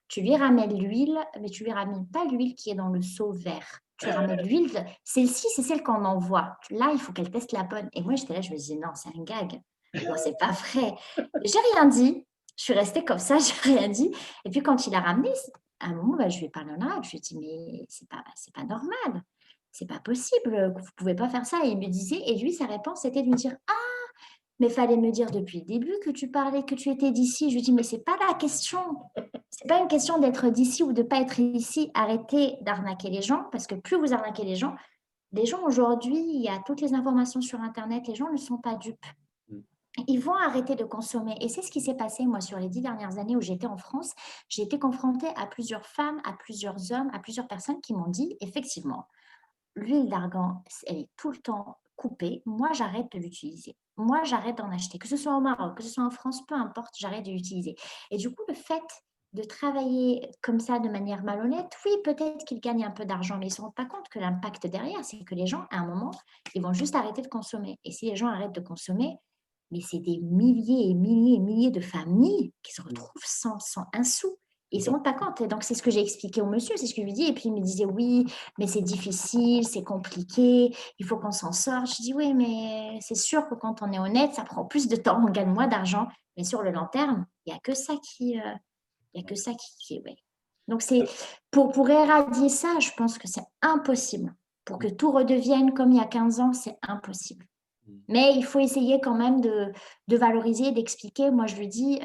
tu lui ramènes l'huile, mais tu lui ramènes pas l'huile qui est dans le seau vert. Tu ramènes l'huile, celle-ci, c'est celle qu'on envoie. Là, il faut qu'elle teste la bonne. Et moi, j'étais là, je me disais, non, c'est un gag. Non, c'est pas vrai. J'ai rien dit. Je suis restée comme ça, j'ai rien dit. Et puis, quand il a ramené, à un moment, je lui ai parlé en arabe. Je lui ai dit, mais c'est pas normal. c'est pas possible, vous pouvez pas faire ça. Et il me disait, et lui, sa réponse, c'était de me dire, ah, mais fallait me dire depuis le début que tu parlais, que tu étais d'ici. Je lui dis, mais c'est pas la question. C'est pas une question d'être d'ici ou de pas être ici. Arrêtez d'arnaquer les gens, parce que plus vous arnaquez les gens aujourd'hui, il y a toutes les informations sur Internet, les gens ne sont pas dupes. Ils vont arrêter de consommer. Et c'est ce qui s'est passé, moi, sur les 10 dernières années où j'étais en France. J'ai été confrontée à plusieurs femmes, à plusieurs hommes, à plusieurs personnes qui m'ont dit, effectivement, l'huile d'argan, elle est tout le temps coupée. Moi, j'arrête de l'utiliser. Moi, j'arrête d'en acheter. Que ce soit au Maroc, que ce soit en France, peu importe, j'arrête de l'utiliser. Et du coup, le fait de travailler comme ça de manière malhonnête, oui, peut-être qu'ils gagnent un peu d'argent, mais ils ne se rendent pas compte que l'impact derrière, c'est que les gens, à un moment, ils vont juste arrêter de consommer. Et si les gens arrêtent de consommer, mais c'est des milliers et milliers et milliers de familles qui se retrouvent sans un sou. Ils ne se rendent pas compte. Et donc, c'est ce que j'ai expliqué au monsieur, c'est ce que je lui dis. Et puis, il me disait, oui, mais c'est difficile, c'est compliqué, il faut qu'on s'en sorte. Je dis, oui, mais c'est sûr que quand on est honnête, ça prend plus de temps, on gagne moins d'argent. Mais sur le long terme, il n'y a que ça ouais. Donc, c'est pour éradier ça, je pense que c'est impossible. Pour que tout redevienne comme il y a 15 ans, c'est impossible. Mais il faut essayer quand même de valoriser, d'expliquer. Moi, je lui dis,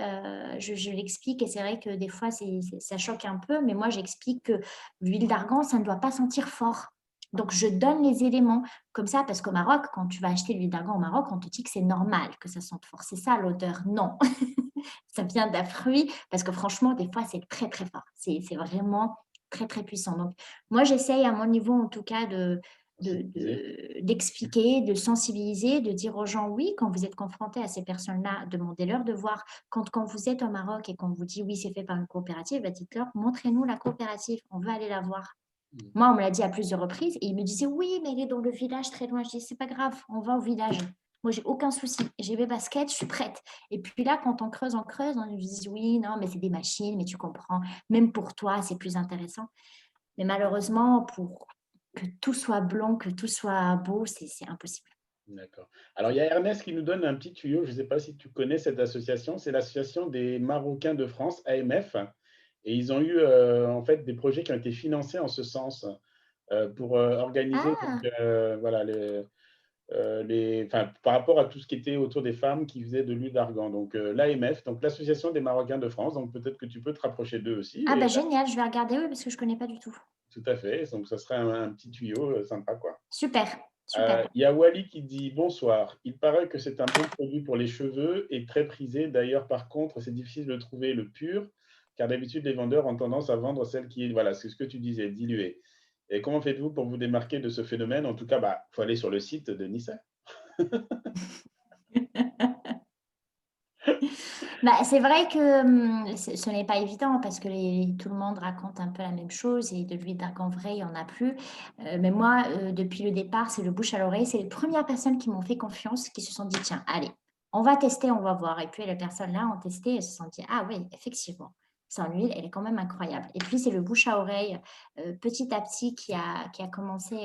je l'explique et c'est vrai que des fois, ça choque un peu, mais moi, j'explique que l'huile d'argan, ça ne doit pas sentir fort. Donc, je donne les éléments comme ça, parce qu'au Maroc, quand tu vas acheter l'huile d'argan au Maroc, on te dit que c'est normal que ça sente fort. C'est ça l'odeur. Non, ça vient d'un fruit, parce que franchement, des fois, c'est très, très fort. C'est vraiment très, très puissant. Donc, moi, j'essaye à mon niveau, en tout cas, d'expliquer, de sensibiliser, de dire aux gens, oui, quand vous êtes confrontés à ces personnes-là, demandez-leur de voir, quand vous êtes au Maroc et qu'on vous dit, oui, c'est fait par une coopérative, bah, dites-leur, montrez-nous la coopérative, on veut aller la voir. Moi, on me l'a dit à plusieurs reprises et ils me disaient, oui, mais elle est dans le village très loin. Je dis, c'est pas grave, on va au village. Moi, j'ai aucun souci. J'ai mes baskets, je suis prête. Et puis là, quand on creuse, on nous dit, oui, non, mais c'est des machines, mais tu comprends. Même pour toi, c'est plus intéressant. Mais malheureusement, pour que tout soit blanc, que tout soit beau, c'est impossible. D'accord. Alors, il y a Ernest qui nous donne un petit tuyau. Je ne sais pas si tu connais cette association. C'est l'Association des Marocains de France, AMF. Et ils ont eu en fait des projets qui ont été financés en ce sens pour organiser Ah, voilà, par rapport à tout ce qui était autour des femmes qui faisaient de l'huile d'argan. Donc, l'AMF, donc l'Association des Marocains de France. Donc, peut-être que tu peux te rapprocher d'eux aussi. ah Et, bah génial, je vais regarder, oui, parce que je ne connais pas du tout. tout à fait. Donc, ça serait un petit tuyau sympa, quoi. Super, super. Il y a Wally qui dit bonsoir. Il paraît que c'est un bon produit pour les cheveux et très prisé. D'ailleurs, par contre, c'est difficile de trouver le pur, car d'habitude, les vendeurs ont tendance à vendre celle qui est, voilà, c'est ce que tu disais, diluée. Et comment faites-vous pour vous démarquer de ce phénomène? En tout cas, il faut aller sur le site de Nissa. Bah, c'est vrai que ce n'est pas évident parce que tout le monde raconte un peu la même chose et de l'huile d'argan vrai, il n'y en a plus. Mais moi, depuis le départ, c'est le bouche à l'oreille. C'est les premières personnes qui m'ont fait confiance, qui se sont dit, tiens, allez, on va tester, on va voir. Et puis les personnes-là ont testé et se sont dit, ah oui, effectivement, sans l'huile, elle est quand même incroyable. Et puis c'est le bouche à oreille petit à petit qui a commencé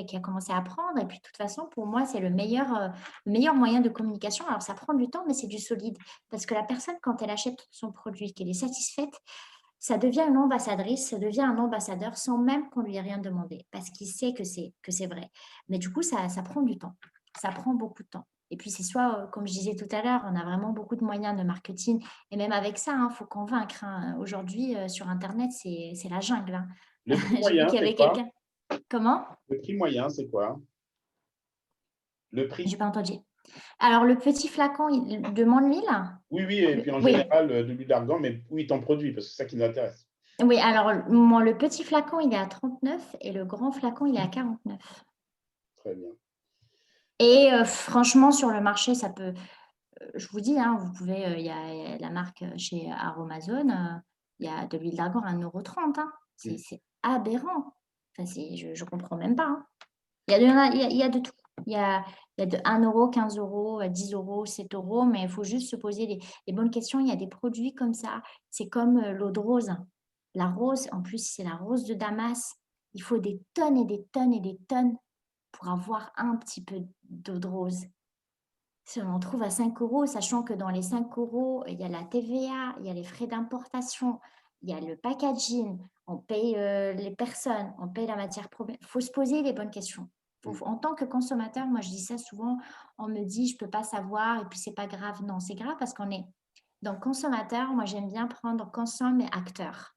à prendre. Et puis de toute façon, pour moi, c'est le meilleur moyen de communication. Alors ça prend du temps, mais c'est du solide. Parce que la personne, quand elle achète son produit, qu'elle est satisfaite, ça devient une ambassadrice, ça devient un ambassadeur sans même qu'on lui ait rien demandé, parce qu'il sait que c'est vrai. Mais du coup, ça prend du temps. Ça prend beaucoup de temps. Et puis, c'est soit, comme je disais tout à l'heure, on a vraiment beaucoup de moyens de marketing. Et même avec ça, il faut convaincre. Aujourd'hui, sur Internet, c'est la jungle. Le prix J'ai vu moyen, qu'il y c'est avait quoi? quelqu'un. Comment? Le prix moyen, c'est quoi? Le J'ai prix? pas entendu. Alors, le petit flacon de mon huile? Oui, oui, et puis en Oui, général, de l'huile d'argan, mais où ils t'en produit, parce que c'est ça qui nous intéresse. oui, alors le petit flacon, il est à 39 et le grand flacon, il est à 49. Très bien. Et franchement, sur le marché, ça peut, je vous dis, hein, vous pouvez, il y a la marque chez Aromazone, il y a de l'huile d'argan à 1,30 € hein. C'est aberrant. Enfin, je comprends même pas. Hein. Il y a de tout. Il y a de 1 euro, 15 euros, 10 euros, 7 euros, mais il faut juste se poser les bonnes questions. Il y a des produits comme ça. C'est comme l'eau de rose. La rose, en plus, c'est la rose de Damas. Il faut des tonnes et des tonnes et des tonnes pour avoir un petit peu d'eau de rose. Si on en trouve à 5 euros, sachant que dans les 5 euros, il y a la TVA, il y a les frais d'importation, il y a le packaging, on paye les personnes, on paye la matière première. Il faut se poser les bonnes questions. En tant que consommateur, moi je dis ça souvent, on me dit je peux pas savoir et puis c'est pas grave. Non, c'est grave parce qu'on est donc consommateur, moi j'aime bien prendre consomme et acteur.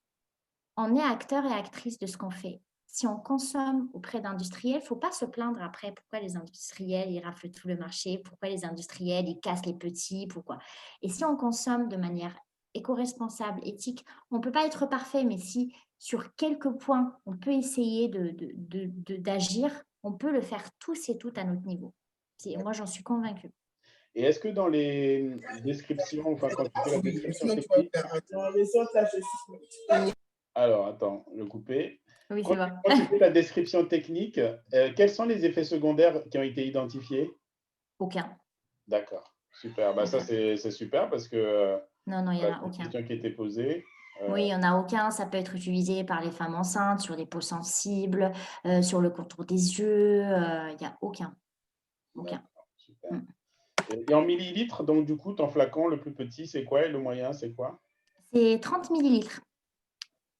On est acteur et actrice de ce qu'on fait. Si on consomme auprès d'industriels, il ne faut pas se plaindre après pourquoi les industriels ils raflent tout le marché, pourquoi les industriels ils cassent les petits, pourquoi. Et si on consomme de manière éco-responsable, éthique, on ne peut pas être parfait, mais si sur quelques points on peut essayer d'agir, on peut le faire tous et toutes à notre niveau. Moi, j'en suis convaincue. Et est-ce que dans les descriptions, enfin, quand tu fais la description Sinon, tu vas technique, faire un. alors attends, le couper. Oui, Quand, c'est vrai. quand tu fais la description technique, quels sont les effets secondaires qui ont été identifiés? Aucun. D'accord, super. Bah, ça, Aucun. c'est super parce que Non, non, il n'y en voilà, a c'est une aucun. question qui était posée. Oui, il n'y en a aucun. Ça peut être utilisé par les femmes enceintes, sur les peaux sensibles, sur le contour des yeux. Il n'y a aucun. Aucun. D'accord, super. Mm. Et en millilitres, donc du coup, ton flacon le plus petit, c'est quoi? Et le moyen, c'est quoi? C'est 30 millilitres.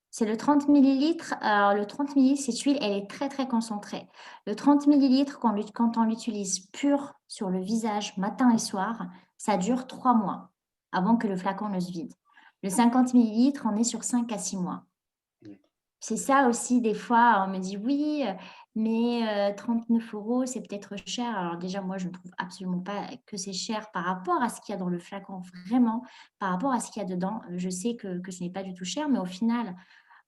C'est le 30 millilitres. Alors, le 30 millilitres, cette huile, elle est très, très concentrée. Le 30 millilitres, quand on l'utilise pur sur le visage, matin et soir, ça dure 3 mois avant que le flacon ne se vide. Le 50 millilitres, on est sur 5 à 6 mois. C'est ça aussi, des fois, on me dit oui, mais 39 €, c'est peut-être cher. Alors déjà, moi, je ne trouve absolument pas que c'est cher par rapport à ce qu'il y a dans le flacon, vraiment, par rapport à ce qu'il y a dedans. Je sais que ce n'est pas du tout cher, mais au final,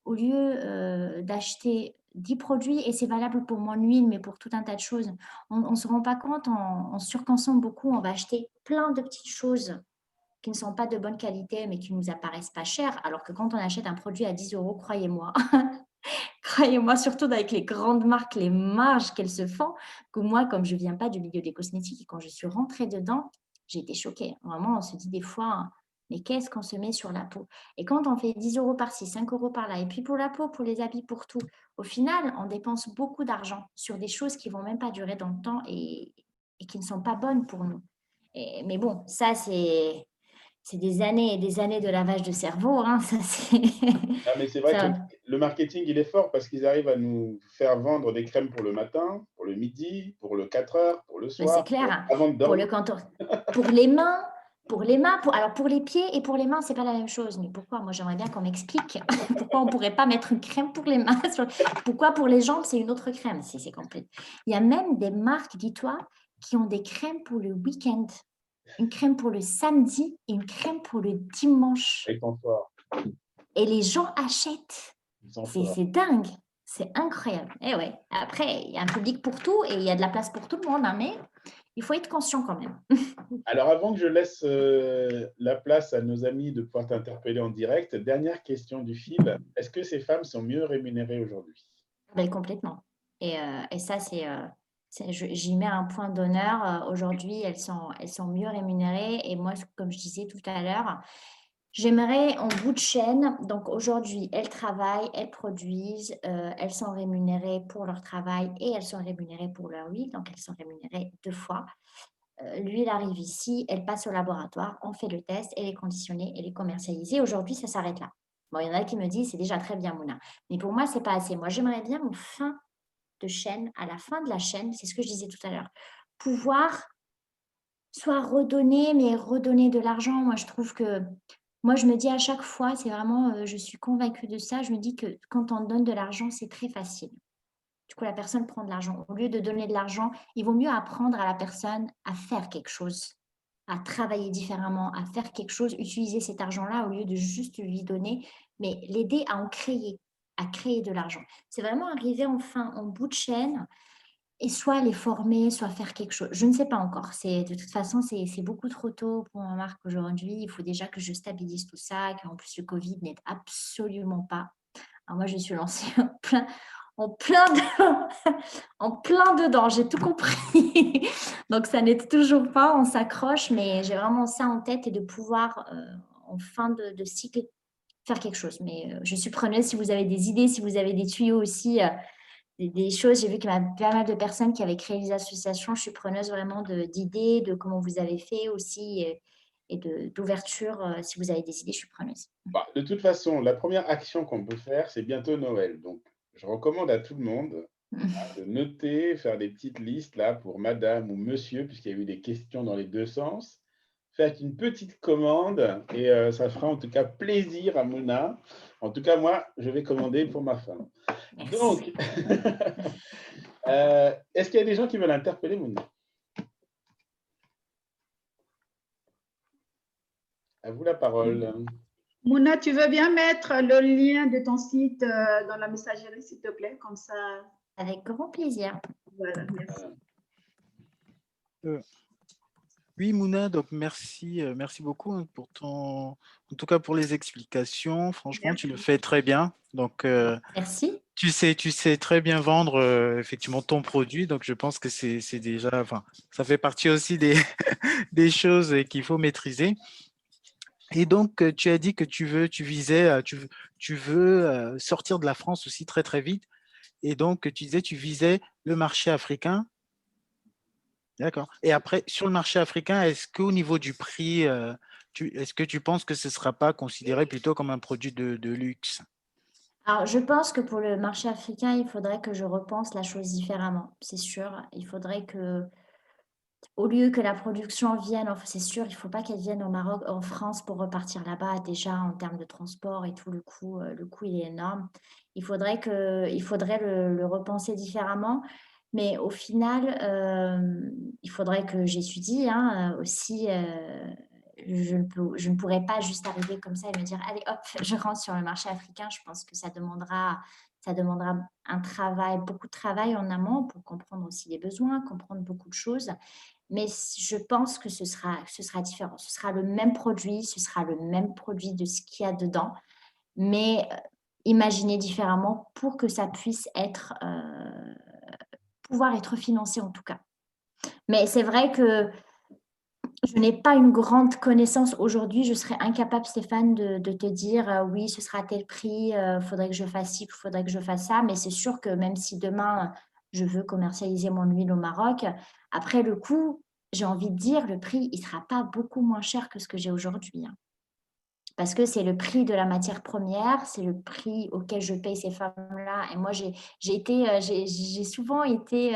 au lieu d'acheter 10 produits, et c'est valable pour mon huile, mais pour tout un tas de choses, on ne se rend pas compte, on surconsomme beaucoup, on va acheter plein de petites choses qui ne sont pas de bonne qualité, mais qui nous apparaissent pas chères, alors que quand on achète un produit à 10 €, croyez-moi, croyez-moi, surtout avec les grandes marques, les marges qu'elles se font, que moi, comme je viens pas du milieu des cosmétiques et quand je suis rentrée dedans, j'ai été choquée. Vraiment, on se dit des fois, mais qu'est-ce qu'on se met sur la peau? Et quand on fait 10 € par-ci, 5 € par-là, et puis pour la peau, pour les habits, pour tout, au final, on dépense beaucoup d'argent sur des choses qui vont même pas durer dans le temps et qui ne sont pas bonnes pour nous. Mais bon, ça, c'est des années et des années de lavage de cerveau, hein, ça c'est Ah, mais c'est vrai que ça le marketing, il est fort parce qu'ils arrivent à nous faire vendre des crèmes pour le matin, pour le midi, pour le 4 heures, pour le mais c'est soir, clair, hein. avant de Pour dormir. le contour, pour les mains, alors pour les pieds et pour les mains, c'est pas la même chose. Mais pourquoi? Moi, j'aimerais bien qu'on m'explique pourquoi on pourrait pas mettre une crème pour les mains pourquoi pour les jambes, c'est une autre crème? C'est complet. Il y a même des marques, dis-toi, qui ont des crèmes pour le week-end. Une crème pour le samedi et une crème pour le dimanche. Ils sont forts. Et les gens achètent. Ils sont forts. C'est dingue, c'est incroyable. Et ouais, après, il y a un public pour tout et il y a de la place pour tout le monde, hein, mais il faut être conscient quand même. Alors, avant que je laisse la place à nos amis de pouvoir t'interpeller en direct, dernière question du fil. Est-ce que ces femmes sont mieux rémunérées aujourd'hui? Ben, complètement. Et ça, j'y mets un point d'honneur. Aujourd'hui, elles sont mieux rémunérées. Et moi, comme je disais tout à l'heure, j'aimerais en bout de chaîne, donc aujourd'hui, elles travaillent, elles produisent, elles sont rémunérées pour leur travail et elles sont rémunérées pour leur huile, donc elles sont rémunérées 2 fois. L'huile arrive ici, elle passe au laboratoire, on fait le test, elle est conditionnée, elle est commercialisée. Aujourd'hui, ça s'arrête là. Bon, il y en a qui me disent: «C'est déjà très bien, Mouna». Mais pour moi, c'est pas assez. Moi, j'aimerais bien en fin de chaîne, à la fin de la chaîne, c'est ce que je disais tout à l'heure, pouvoir soit redonner, mais redonner de l'argent. Moi, je me dis à chaque fois, c'est vraiment, je suis convaincue de ça, je me dis que quand on donne de l'argent, c'est très facile. Du coup, la personne prend de l'argent. Au lieu de donner de l'argent, il vaut mieux apprendre à la personne à faire quelque chose, à travailler différemment, à faire quelque chose, utiliser cet argent-là au lieu de juste lui donner, mais l'aider à créer de l'argent. C'est vraiment arriver enfin en bout de chaîne et soit les former, soit faire quelque chose. Je ne sais pas encore. De toute façon, c'est beaucoup trop tôt pour ma marque aujourd'hui. Il faut déjà que je stabilise tout ça, qu'en plus le Covid n'aide absolument pas. Alors moi, je suis lancée en plein, en plein dedans, j'ai tout compris. Donc, ça n'aide toujours pas, on s'accroche, mais j'ai vraiment ça en tête et de pouvoir, en fin de cycle, faire quelque chose. Mais je suis preneuse si vous avez des idées, si vous avez des tuyaux aussi, des choses. J'ai vu qu'il y a pas mal de personnes qui avaient créé des associations. Je suis preneuse vraiment d'idées, de comment vous avez fait aussi et d'ouverture. Si vous avez des idées, je suis preneuse. Bah, de toute façon, la première action qu'on peut faire, c'est bientôt Noël. Donc, je recommande à tout le monde de noter, faire des petites listes là pour madame ou monsieur, puisqu'il y a eu des questions dans les deux sens. Faites une petite commande et ça fera en tout cas plaisir à Mouna. En tout cas, moi, je vais commander pour ma femme. Merci. Donc, est-ce qu'il y a des gens qui veulent interpeller Mouna? À vous la parole. Mouna, tu veux bien mettre le lien de ton site dans la messagerie, s'il te plaît, comme ça. Avec grand plaisir. Voilà, merci. Oui, Mouna, donc merci beaucoup pour en tout cas pour les explications. Franchement, tu le fais très bien. Donc, merci. Tu sais très bien vendre effectivement ton produit. Donc, je pense que c'est déjà, enfin, ça fait partie aussi des, des choses qu'il faut maîtriser. Et donc, tu as dit que tu veux sortir de la France aussi très, très vite. Et donc, tu disais, tu visais le marché africain. D'accord. Et après, sur le marché africain, est-ce qu'au niveau du prix, est-ce que tu penses que ce ne sera pas considéré plutôt comme un produit de luxe? Alors, je pense que pour le marché africain, il faudrait que je repense la chose différemment, c'est sûr. Il faudrait que, au lieu que la production vienne, c'est sûr, il ne faut pas qu'elle vienne au Maroc, en France pour repartir là-bas. Déjà, en termes de transport et tout, le coût, il est énorme. Il faudrait le repenser différemment. Mais au final, il faudrait que j'étudie aussi. Je ne pourrais pas juste arriver comme ça et me dire, allez, hop, je rentre sur le marché africain. Je pense que ça demandera un travail, beaucoup de travail en amont pour comprendre aussi les besoins, comprendre beaucoup de choses. Mais je pense que ce sera différent. Ce sera le même produit de ce qu'il y a dedans, mais imaginé différemment pour que ça puisse pouvoir être financé en tout cas. Mais c'est vrai que je n'ai pas une grande connaissance aujourd'hui. Je serais incapable, Stéphane, de te dire oui, ce sera tel prix, faudrait que je fasse ci, faudrait que je fasse ça. Mais c'est sûr que même si demain, je veux commercialiser mon huile au Maroc, après le coût, j'ai envie de dire, le prix, il ne sera pas beaucoup moins cher que ce que j'ai aujourd'hui. Parce que c'est le prix de la matière première, c'est le prix auquel je paye ces femmes-là. Et moi, j'ai souvent été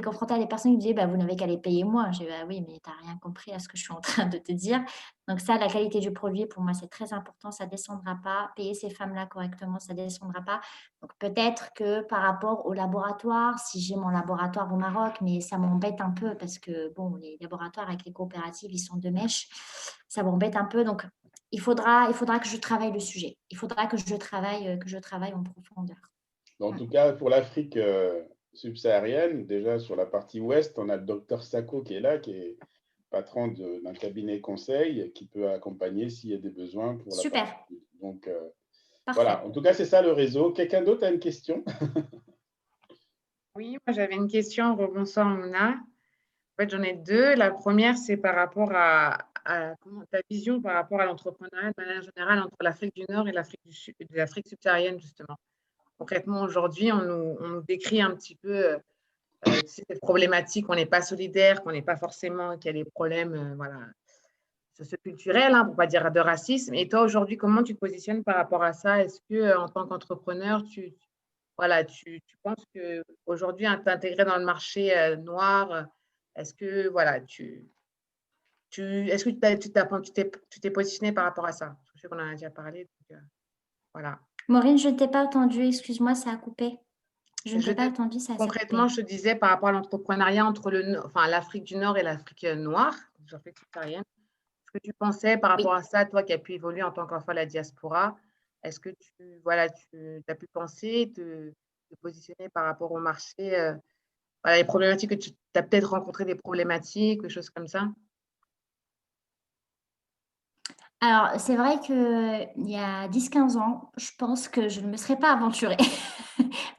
confrontée à des personnes qui me disaient bah, vous n'avez qu'à les payer moins. J'ai dit bah, oui, mais tu n'as rien compris à ce que je suis en train de te dire. Donc, ça, la qualité du produit, pour moi, c'est très important. Ça ne descendra pas. Payer ces femmes-là correctement, ça ne descendra pas. Donc, peut-être que par rapport au laboratoire, si j'ai mon laboratoire au Maroc, mais ça m'embête un peu parce que bon, les laboratoires avec les coopératives, ils sont de mèche. Ça m'embête un peu. Donc, il faudra que je travaille le sujet. Il faudra que je travaille en profondeur. En tout cas, pour l'Afrique subsaharienne, déjà sur la partie ouest, on a le docteur Sako qui est là, qui est patron d'un cabinet conseil, qui peut accompagner s'il y a des besoins pour la Super. partie. Donc, parfait. Voilà, en tout cas, c'est ça le réseau. Quelqu'un d'autre a une question? Oui, moi j'avais une question. Bonsoir Mouna. En fait, j'en ai deux. La première, c'est par rapport à ta vision par rapport à l'entrepreneuriat de manière générale entre l'Afrique du Nord et l'Afrique subsaharienne, justement. Concrètement, aujourd'hui, on nous décrit un petit peu cette problématique, qu'on n'est pas solidaire, qu'on n'est pas forcément, qu'il y a des problèmes voilà, socioculturels, pour ne pas dire de racisme. Et toi, aujourd'hui, comment tu te positionnes par rapport à ça? Est-ce que en tant qu'entrepreneur, tu penses qu'aujourd'hui, t'intégrer dans le marché noir, est-ce que voilà, est-ce que tu t'es positionné par rapport à ça? Je sais qu'on en a déjà parlé. Donc, voilà. Maureen, je ne t'ai pas entendu. Excuse-moi, ça a coupé. Je ne t'ai pas entendu, ça a coupé. Concrètement, je te disais par rapport à l'entrepreneuriat entre l'Afrique du Nord et l'Afrique noire, l'Afrique subsaharienne. Est-ce que tu pensais par rapport à ça, toi qui as pu évoluer en tant qu'enfant de la diaspora, est-ce que tu as pu penser, te positionner par rapport au marché, les problématiques que tu as peut-être rencontré des problématiques, des choses comme ça? Alors, c'est vrai qu'il y a 10-15 ans, je pense que je ne me serais pas aventurée.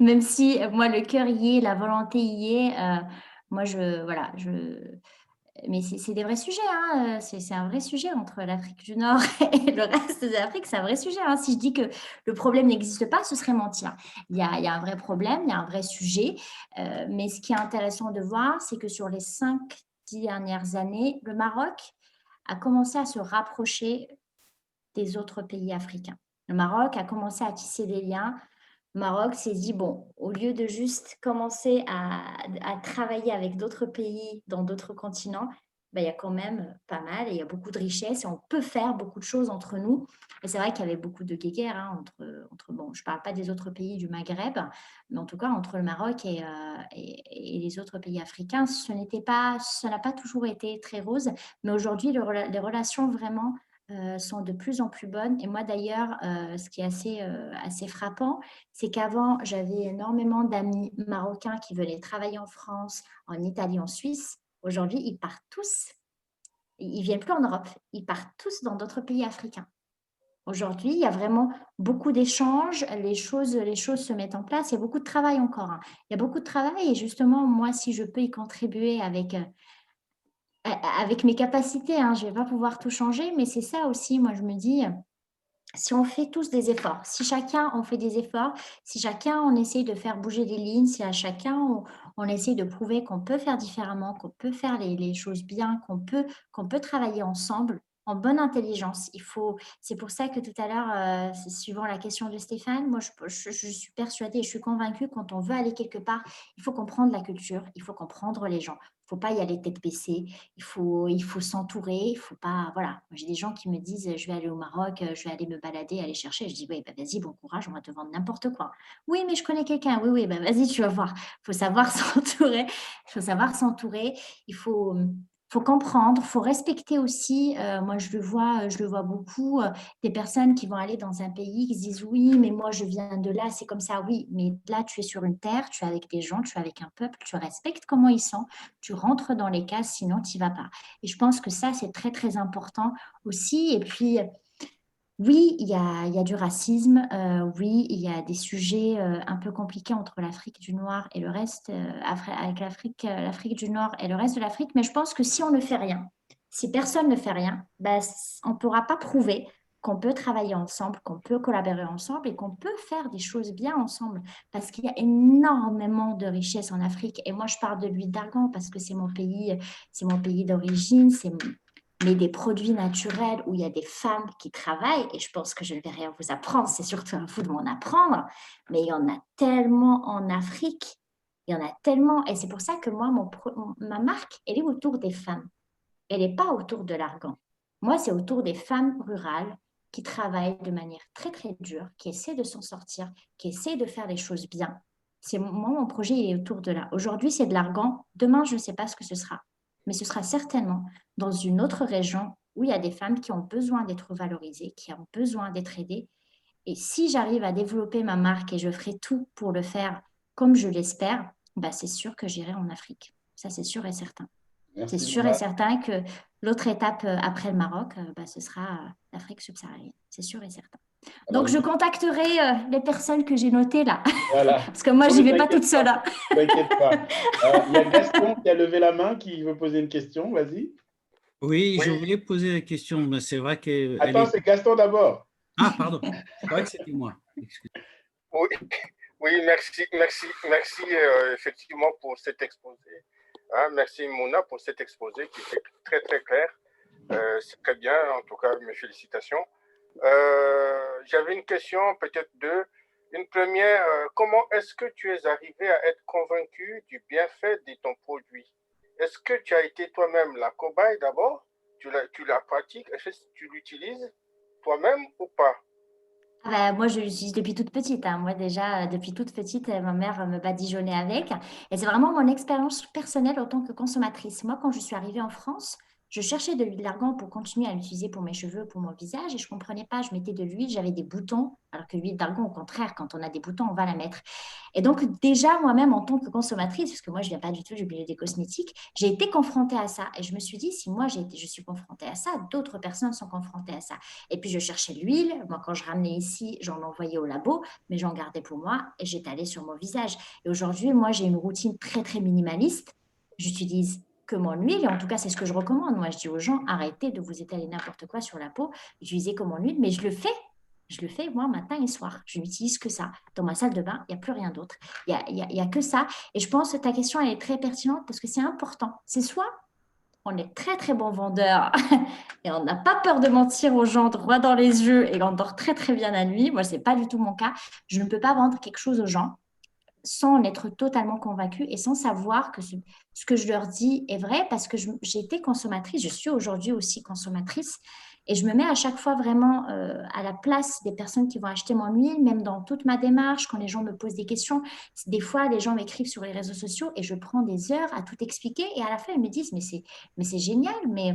Même si moi, le cœur y est, la volonté y est. Moi, mais c'est des vrais sujets. C'est un vrai sujet entre l'Afrique du Nord et le reste de l'Afrique. C'est un vrai sujet. Si je dis que le problème n'existe pas, ce serait mentir. Il y a un vrai problème, il y a un vrai sujet. Mais ce qui est intéressant de voir, c'est que sur les 5-10 dernières années, le Maroc a commencé à se rapprocher des autres pays africains. Le Maroc a commencé à tisser des liens Maroc s'est dit, bon, au lieu de juste commencer à travailler avec d'autres pays dans d'autres continents, ben, il y a quand même pas mal et il y a beaucoup de richesses et on peut faire beaucoup de choses entre nous. Et c'est vrai qu'il y avait beaucoup de guéguerres bon, je ne parle pas des autres pays du Maghreb, mais en tout cas entre le Maroc et les autres pays africains, ça n'a pas toujours été très rose, mais aujourd'hui, les relations vraiment sont de plus en plus bonnes. Et moi d'ailleurs, ce qui est assez frappant, c'est qu'avant, j'avais énormément d'amis marocains qui venaient travailler en France, en Italie, en Suisse. Aujourd'hui, ils partent tous. Ils ne viennent plus en Europe. Ils partent tous dans d'autres pays africains. Aujourd'hui, il y a vraiment beaucoup d'échanges. Les choses se mettent en place. Il y a beaucoup de travail encore, hein. Il y a beaucoup de travail. Et justement, moi, si je peux y contribuer avec mes capacités, hein, je ne vais pas pouvoir tout changer. Mais c'est ça aussi, moi, je me dis, si on fait tous des efforts, si chacun on fait des efforts, si chacun on essaye de faire bouger les lignes, si à chacun on essaye de prouver qu'on peut faire différemment, qu'on peut faire les choses bien, qu'on peut travailler ensemble en bonne intelligence. C'est pour ça que tout à l'heure, suivant la question de Stéphane, moi je suis persuadée, je suis convaincue, quand on veut aller quelque part, il faut comprendre la culture, il faut comprendre les gens. Il ne faut pas y aller tête baissée, il faut s'entourer, il faut pas, voilà. J'ai des gens qui me disent, je vais aller au Maroc, je vais aller me balader, aller chercher. Je dis, oui, bah, vas-y, bon courage, on va te vendre n'importe quoi. Oui, mais je connais quelqu'un. Oui, oui, bah, vas-y, tu vas voir. Il faut savoir s'entourer. Il faut savoir s'entourer. Il faut comprendre, il faut respecter aussi. Moi, je le vois beaucoup, des personnes qui vont aller dans un pays, qui se disent, oui, mais moi, je viens de là, c'est comme ça. Oui, mais là, tu es sur une terre, tu es avec des gens, tu es avec un peuple, tu respectes comment ils sont, tu rentres dans les cases, sinon tu n'y vas pas. Et je pense que ça, c'est très, très important aussi. Et puis, oui, il y a du racisme, oui, il y a des sujets un peu compliqués entre l'Afrique du Nord et le reste, avec l'Afrique du Nord et le reste de l'Afrique, mais je pense que si on ne fait rien, si personne ne fait rien, ben, on ne pourra pas prouver qu'on peut travailler ensemble, qu'on peut collaborer ensemble et qu'on peut faire des choses bien ensemble, parce qu'il y a énormément de richesses en Afrique. Et moi, je parle de l'huile d'argan parce que c'est mon pays d'origine, mais des produits naturels où il y a des femmes qui travaillent, et je pense que je ne vais rien vous apprendre, c'est surtout à vous de m'en apprendre, mais il y en a tellement en Afrique, il y en a tellement, et c'est pour ça que moi, ma marque, elle est autour des femmes, elle n'est pas autour de l'argan. Moi, c'est autour des femmes rurales qui travaillent de manière très, très dure, qui essaient de s'en sortir, qui essaient de faire les choses bien. Moi, mon projet est autour de là. Aujourd'hui, c'est de l'argan. Demain, je ne sais pas ce que ce sera. Mais ce sera certainement dans une autre région où il y a des femmes qui ont besoin d'être valorisées, qui ont besoin d'être aidées. Et si j'arrive à développer ma marque et je ferai tout pour le faire comme je l'espère, bah, c'est sûr que j'irai en Afrique. Ça, c'est sûr et certain. C'est Merci, sûr et Mouna. certain que l'autre étape après le Maroc, bah, ce sera l'Afrique subsaharienne. C'est sûr et certain. Alors, Donc, je contacterai les personnes que j'ai notées là. voilà. Parce que moi, Non, je mais n'y vais pas t'inquiète toute seule, pas. hein. T'inquiète pas. Il y a Gaston qui a levé la main, qui veut poser une question. Vas-y. Oui, je voulais poser la question, mais c'est vrai qu'elle Attends, est… c'est Gaston d'abord. Ah, pardon, je croyais que c'était moi. Excusez. Oui, oui, merci effectivement pour cet exposé. Hein, merci Mouna pour cet exposé qui était très très clair. C'est très bien, en tout cas, mes félicitations. J'avais une question, peut-être deux. Une première, comment est-ce que tu es arrivé à être convaincu du bienfait de ton produit? Est-ce que tu as été toi-même la cobaye d'abord? Tu la pratiques? Est-ce que tu l'utilises toi-même ou pas? Ah bah, moi, je l'utilise depuis toute petite, hein. Moi, déjà, depuis toute petite, ma mère me badigeonnait avec. Et c'est vraiment mon expérience personnelle en tant que consommatrice. Moi, quand je suis arrivée en France, je cherchais de l'huile d'argan pour continuer à l'utiliser pour mes cheveux, pour mon visage. Et je ne comprenais pas. Je mettais de l'huile, j'avais des boutons. Alors que l'huile d'argan, au contraire, quand on a des boutons, on va la mettre. Et donc, déjà, moi-même, en tant que consommatrice, parce que moi, je ne viens pas du tout du milieu des cosmétiques, j'ai été confrontée à ça. Et je me suis dit, si moi, je suis confrontée à ça, d'autres personnes sont confrontées à ça. Et puis, je cherchais l'huile. Moi, quand je ramenais ici, j'en envoyais au labo, mais j'en gardais pour moi et j'étalais sur mon visage. Et aujourd'hui, moi, j'ai une routine très, très minimaliste. J'utilise que mon huile, et en tout cas, c'est ce que je recommande. Moi, je dis aux gens, arrêtez de vous étaler n'importe quoi sur la peau, utilisez que mon huile, mais je le fais. Je le fais, moi, matin et soir. Je n'utilise que ça. Dans ma salle de bain, il n'y a plus rien d'autre. Il y a que ça. Et je pense que ta question, elle est très pertinente parce que c'est important. C'est soit on est très, très bon vendeur et on n'a pas peur de mentir aux gens droit dans les yeux et on dort très, très bien la nuit. Moi, ce n'est pas du tout mon cas. Je ne peux pas vendre quelque chose aux gens sans en être totalement convaincue et sans savoir que ce que je leur dis est vrai parce que j'ai été consommatrice, je suis aujourd'hui aussi consommatrice et je me mets à chaque fois vraiment à la place des personnes qui vont acheter mon huile, même dans toute ma démarche, quand les gens me posent des questions. Des fois, les gens m'écrivent sur les réseaux sociaux et je prends des heures à tout expliquer et à la fin, ils me disent, mais c'est génial, mais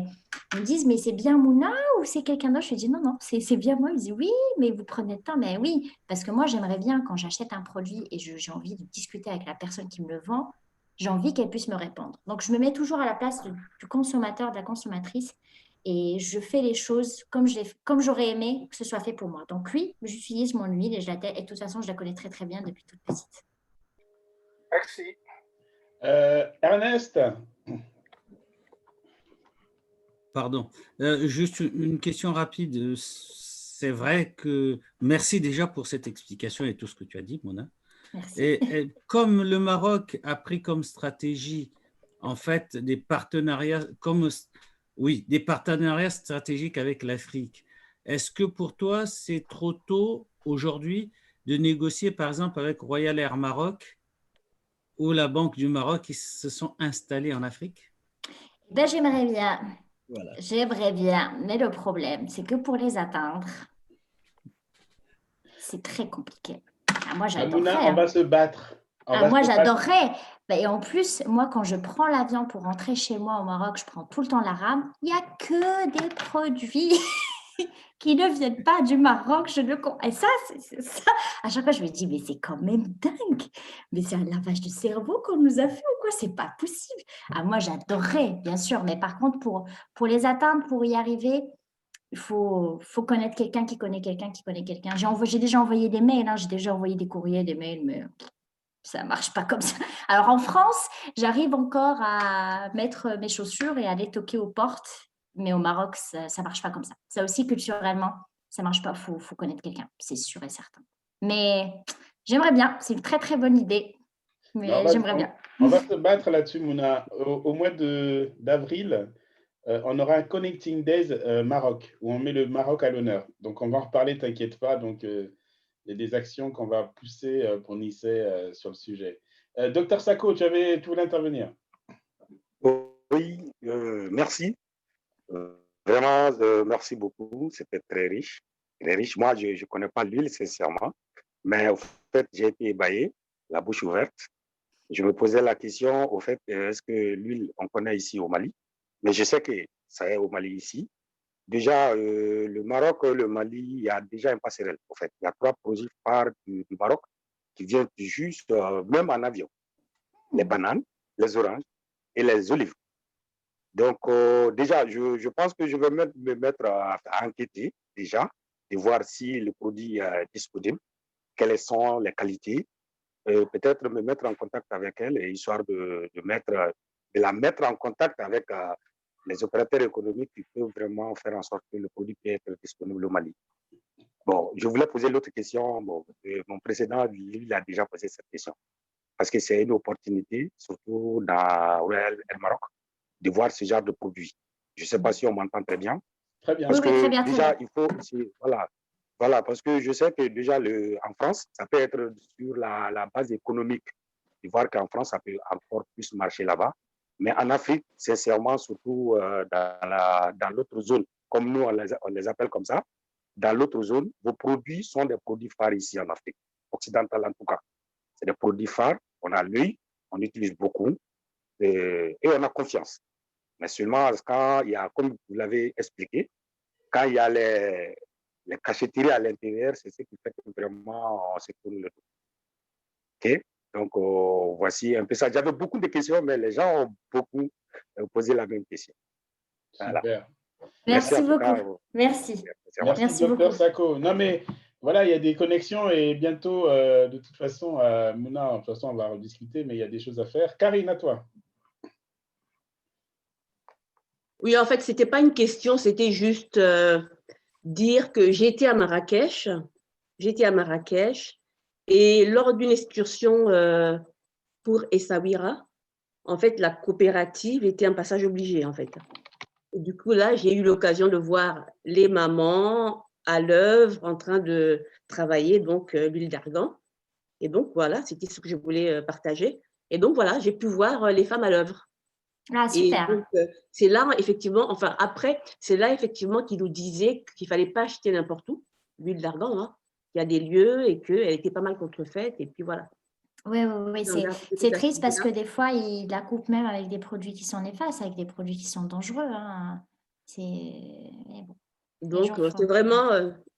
ils me disent, mais c'est bien Mouna ou c'est quelqu'un d'autre? Je dis, non, non, c'est bien moi. Ils disent, oui, mais vous prenez le temps. Mais oui, parce que moi, j'aimerais bien, quand j'achète un produit et j'ai envie de discuter avec la personne qui me le vend, j'ai envie qu'elle puisse me répondre. Donc, je me mets toujours à la place du consommateur, de la consommatrice, et je fais les choses comme j'aurais aimé que ce soit fait pour moi. Donc, oui, j'utilise mon huile et et de toute façon, je la connais très, très bien depuis toute petite. Merci. Ernest, Pardon. Juste une question rapide. C'est vrai que merci déjà pour cette explication et tout ce que tu as dit, Mona. Merci. Et comme le Maroc a pris comme stratégie, en fait, des partenariats, des partenariats stratégiques avec l'Afrique, est-ce que pour toi, c'est trop tôt aujourd'hui de négocier, par exemple, avec Royal Air Maroc ou la Banque du Maroc qui se sont installés en Afrique? Ben, j'aimerais bien. Voilà. J'aimerais bien, mais le problème, c'est que pour les atteindre, c'est très compliqué. Moi, j'adorerais. Mouna, on va se battre. Moi, j'adorerais. Et en plus, moi, quand je prends l'avion pour rentrer chez moi au Maroc, je prends tout le temps la rame. Il n'y a que des produits qui ne viennent pas du Maroc. Et ça, à chaque fois, je me dis, mais c'est quand même dingue. Mais c'est un lavage de cerveau qu'on nous a fait ou quoi? C'est pas possible. Moi, j'adorerais, bien sûr. Mais par contre, pour les atteindre, pour y arriver, il faut connaître quelqu'un qui connaît quelqu'un qui connaît quelqu'un. J'ai déjà envoyé des mails, j'ai déjà envoyé des courriers, des mails, mais ça ne marche pas comme ça. Alors, en France, j'arrive encore à mettre mes chaussures et aller toquer aux portes, mais au Maroc, ça ne marche pas comme ça. Ça aussi, culturellement, ça ne marche pas. Il faut connaître quelqu'un, c'est sûr et certain. Mais j'aimerais bien. C'est une très, très bonne idée. Mais j'aimerais bien. On va se battre là-dessus, Mouna. Au mois d'avril, on aura un Connecting Days Maroc, où on met le Maroc à l'honneur. Donc, on va en reparler, t'inquiète pas. Donc, il y a des actions qu'on va pousser pour Nice sur le sujet. Docteur Sako, tu voulais intervenir. Oui, merci. Vraiment, merci beaucoup. C'était très riche. Très riche. Moi, je ne connais pas l'huile, sincèrement. Mais au fait, j'ai été ébahi, la bouche ouverte. Je me posais la question, au fait, est-ce que l'huile, on connaît ici au Mali? Mais je sais que ça est au Mali ici. Déjà, le Maroc, le Mali, il y a déjà une passerelle, au fait. Il y a 3 projets phares du Maroc qui viennent juste, même en avion. Les bananes, les oranges et les olives. Donc, déjà, je pense que je vais me mettre à enquêter, déjà, de voir si le produit est disponible, quelles sont les qualités, peut-être me mettre en contact avec elle, histoire de la mettre en contact avec les opérateurs économiques qui peuvent vraiment faire en sorte que le produit puisse être disponible au Mali. Bon, je voulais poser l'autre question. Bon, mon précédent, lui, il a déjà posé cette question. Parce que c'est une opportunité, surtout dans Royal Air Maroc, de voir ce genre de produit. Je ne sais pas si on m'entend très bien. Très bien. Parce Oui, que très bien, déjà, très bien. il faut... Voilà, parce que je sais que déjà, en France, ça peut être sur la base économique. De voir qu'en France, ça peut encore plus marcher là-bas. Mais en Afrique, sincèrement, surtout dans l'autre zone, comme nous, on les appelle comme ça, dans l'autre zone, vos produits sont des produits phares ici en Afrique, occidentale en tout cas. C'est des produits phares, on a l'œil, on utilise beaucoup et on a confiance. Mais seulement quand il y a, comme vous l'avez expliqué, quand il y a les cachetteries à l'intérieur, c'est ce qui fait que vraiment on se tourne le dos. OK? Donc, voici un peu ça. J'avais beaucoup de questions, mais les gens ont beaucoup posé la même question. Voilà. Super. Merci beaucoup. Merci. Merci, docteur Sako. Non, mais voilà, il y a des connexions et bientôt, de toute façon, Mouna, de toute façon, on va rediscuter, mais il y a des choses à faire. Karine, à toi. Oui, en fait, ce n'était pas une question, c'était juste dire que j'étais à Marrakech. Et lors d'une excursion pour Essaouira, en fait, la coopérative était un passage obligé, en fait. Et du coup, là, j'ai eu l'occasion de voir les mamans à l'œuvre en train de travailler donc l'huile d'argan. Et donc, voilà, c'était ce que je voulais partager. Et donc, voilà, j'ai pu voir les femmes à l'œuvre. Ah, Et super. donc, c'est là, effectivement, enfin, après, c'est là, effectivement, qu'ils nous disaient qu'il ne fallait pas acheter n'importe où, l'huile d'argan, hein. Il y a des lieux et qu'elle était pas mal contrefaite. Et puis, voilà. Oui, oui, oui. On garde C'est toute la triste parce que là. des fois, ils la coupent même avec des produits qui sont néfastes, avec des produits qui sont dangereux, hein. Mais bon, les gens Donc, c'est font. vraiment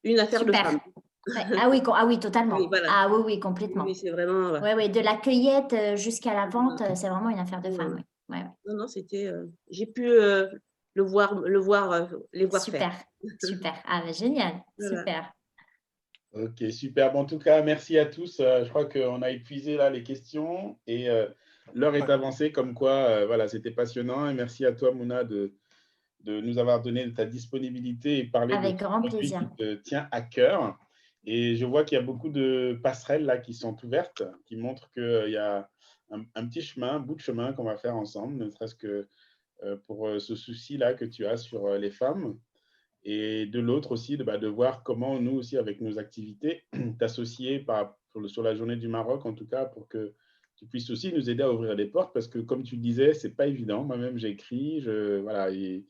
une affaire de Super. femme. Ouais. Ah oui, totalement. Oui, voilà. Ah oui, oui, Oui, complètement. oui, c'est vraiment. Oui, oui, de la cueillette jusqu'à la vente, c'est vraiment une affaire de femme. Oui. Ouais, ouais. Non, non, c'était. J'ai pu les voir Super, faire. super. Ah, bah, génial, Voilà. super. Ok, super. Bon, en tout cas, merci à tous. Je crois qu'on a épuisé là les questions et l'heure est avancée, comme quoi, voilà, c'était passionnant. Et merci à toi, Mouna, de nous avoir donné ta disponibilité et parler de Avec ce grand produit plaisir. qui te tient à cœur. Et je vois qu'il y a beaucoup de passerelles là qui sont ouvertes, qui montrent qu'il y a un petit chemin, un bout de chemin qu'on va faire ensemble, ne serait-ce que pour ce souci-là que tu as sur les femmes. Et de l'autre aussi, de voir comment nous aussi, avec nos activités, t'associer sur la journée du Maroc, en tout cas, pour que tu puisses aussi nous aider à ouvrir les portes, parce que comme tu le disais, c'est pas évident. Moi-même, j'ai écrit, voilà, et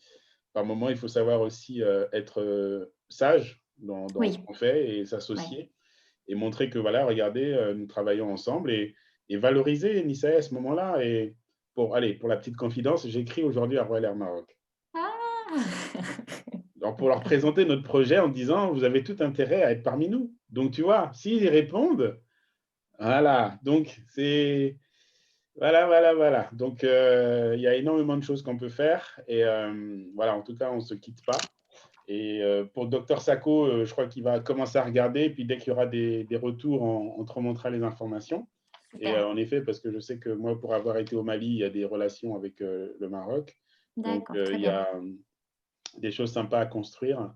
par moment, il faut savoir aussi être sage dans ce Oui, qu'on fait et ouais. s'associer et montrer que, voilà, regardez, nous travaillons ensemble et valoriser Nissa à ce moment-là. Et pour la petite confidence, j'écris aujourd'hui à Royal Air Maroc. Ah Alors, pour leur présenter notre projet en disant, vous avez tout intérêt à être parmi nous. Donc, tu vois, s'ils y répondent, voilà. Donc, c'est... Voilà. Donc, il y a énormément de choses qu'on peut faire. Et voilà, en tout cas, on ne se quitte pas. Et pour Dr Sako, je crois qu'il va commencer à regarder. Et puis, dès qu'il y aura des retours, on te remontera les informations. Et Super. en effet, parce que je sais que moi, pour avoir été au Mali, il y a des relations avec le Maroc. Donc, D'accord, très il y bien. a des choses sympas à construire.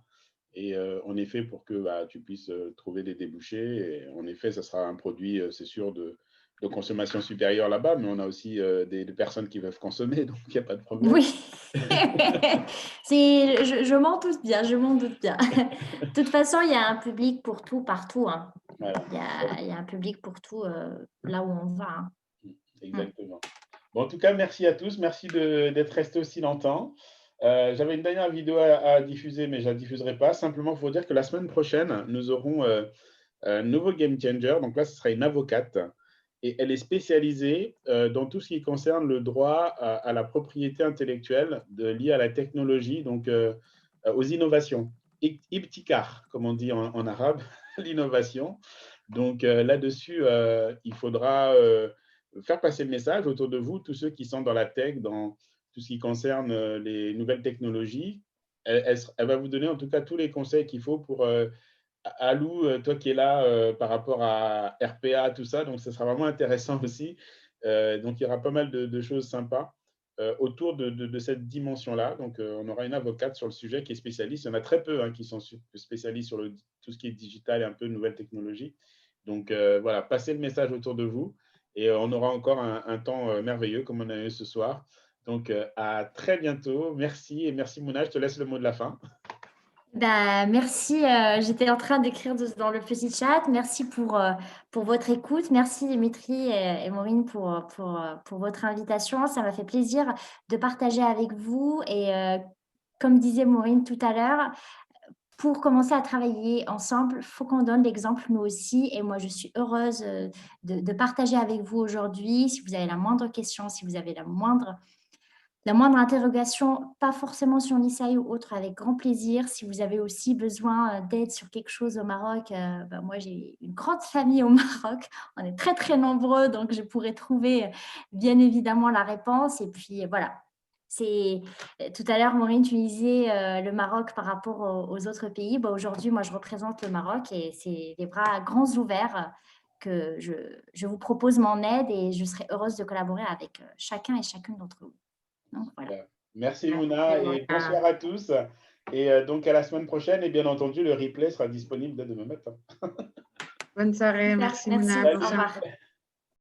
Et en effet, pour que tu puisses trouver des débouchés. Et en effet, ça sera un produit, c'est sûr, de consommation supérieure là-bas, mais on a aussi des personnes qui peuvent consommer, donc il n'y a pas de problème. Oui, je m'en doute bien, je m'en doute bien. De toute façon, il y a un public pour tout, partout, hein. Voilà. Il y a un public pour tout là où on va, hein. Exactement. Bon, en tout cas, merci à tous. Merci d'être restés aussi longtemps. J'avais une dernière vidéo à diffuser, mais je ne la diffuserai pas. Simplement pour vous dire que la semaine prochaine, nous aurons un nouveau Game Changer. Donc là, ce sera une avocate. Et elle est spécialisée dans tout ce qui concerne le droit à la propriété intellectuelle liée à la technologie, donc aux innovations. Ibtikar, comme on dit en arabe, l'innovation. Donc là-dessus, il faudra faire passer le message autour de vous, tous ceux qui sont dans la tech, dans tout ce qui concerne les nouvelles technologies. Elle va vous donner en tout cas tous les conseils qu'il faut pour Alou, toi qui es là par rapport à RPA, tout ça, donc ce sera vraiment intéressant aussi. Donc il y aura pas mal de choses sympas autour de cette dimension-là. Donc on aura une avocate sur le sujet qui est spécialiste. Il y en a très peu qui sont spécialistes sur tout ce qui est digital et un peu nouvelles technologies. Donc voilà, passez le message autour de vous et on aura encore un temps merveilleux comme on a eu ce soir. Donc à très bientôt. Merci et merci Mouna, je te laisse le mot de la fin. Bah, merci, j'étais en train d'écrire dans le petit chat. Merci pour votre écoute. Merci Dimitri et Maureen pour votre invitation. Ça m'a fait plaisir de partager avec vous. Et comme disait Maureen tout à l'heure, pour commencer à travailler ensemble, il faut qu'on donne l'exemple nous aussi. Et moi, je suis heureuse de partager avec vous aujourd'hui. Si vous avez la moindre question, si vous avez la moindre interrogation, pas forcément sur l'ISAI ou autre, avec grand plaisir. Si vous avez aussi besoin d'aide sur quelque chose au Maroc, moi j'ai une grande famille au Maroc, on est très très nombreux, donc je pourrais trouver bien évidemment la réponse. Et puis voilà, tout à l'heure Maureen, tu disais le Maroc par rapport aux autres pays. Aujourd'hui, moi je représente le Maroc et c'est les bras grands ouverts que je vous propose mon aide et je serai heureuse de collaborer avec chacun et chacune d'entre vous. Donc, voilà. Merci Mouna et bonsoir à tous. Et donc à la semaine prochaine et bien entendu le replay sera disponible dès demain matin. Bonne soirée, merci Mouna. Au revoir.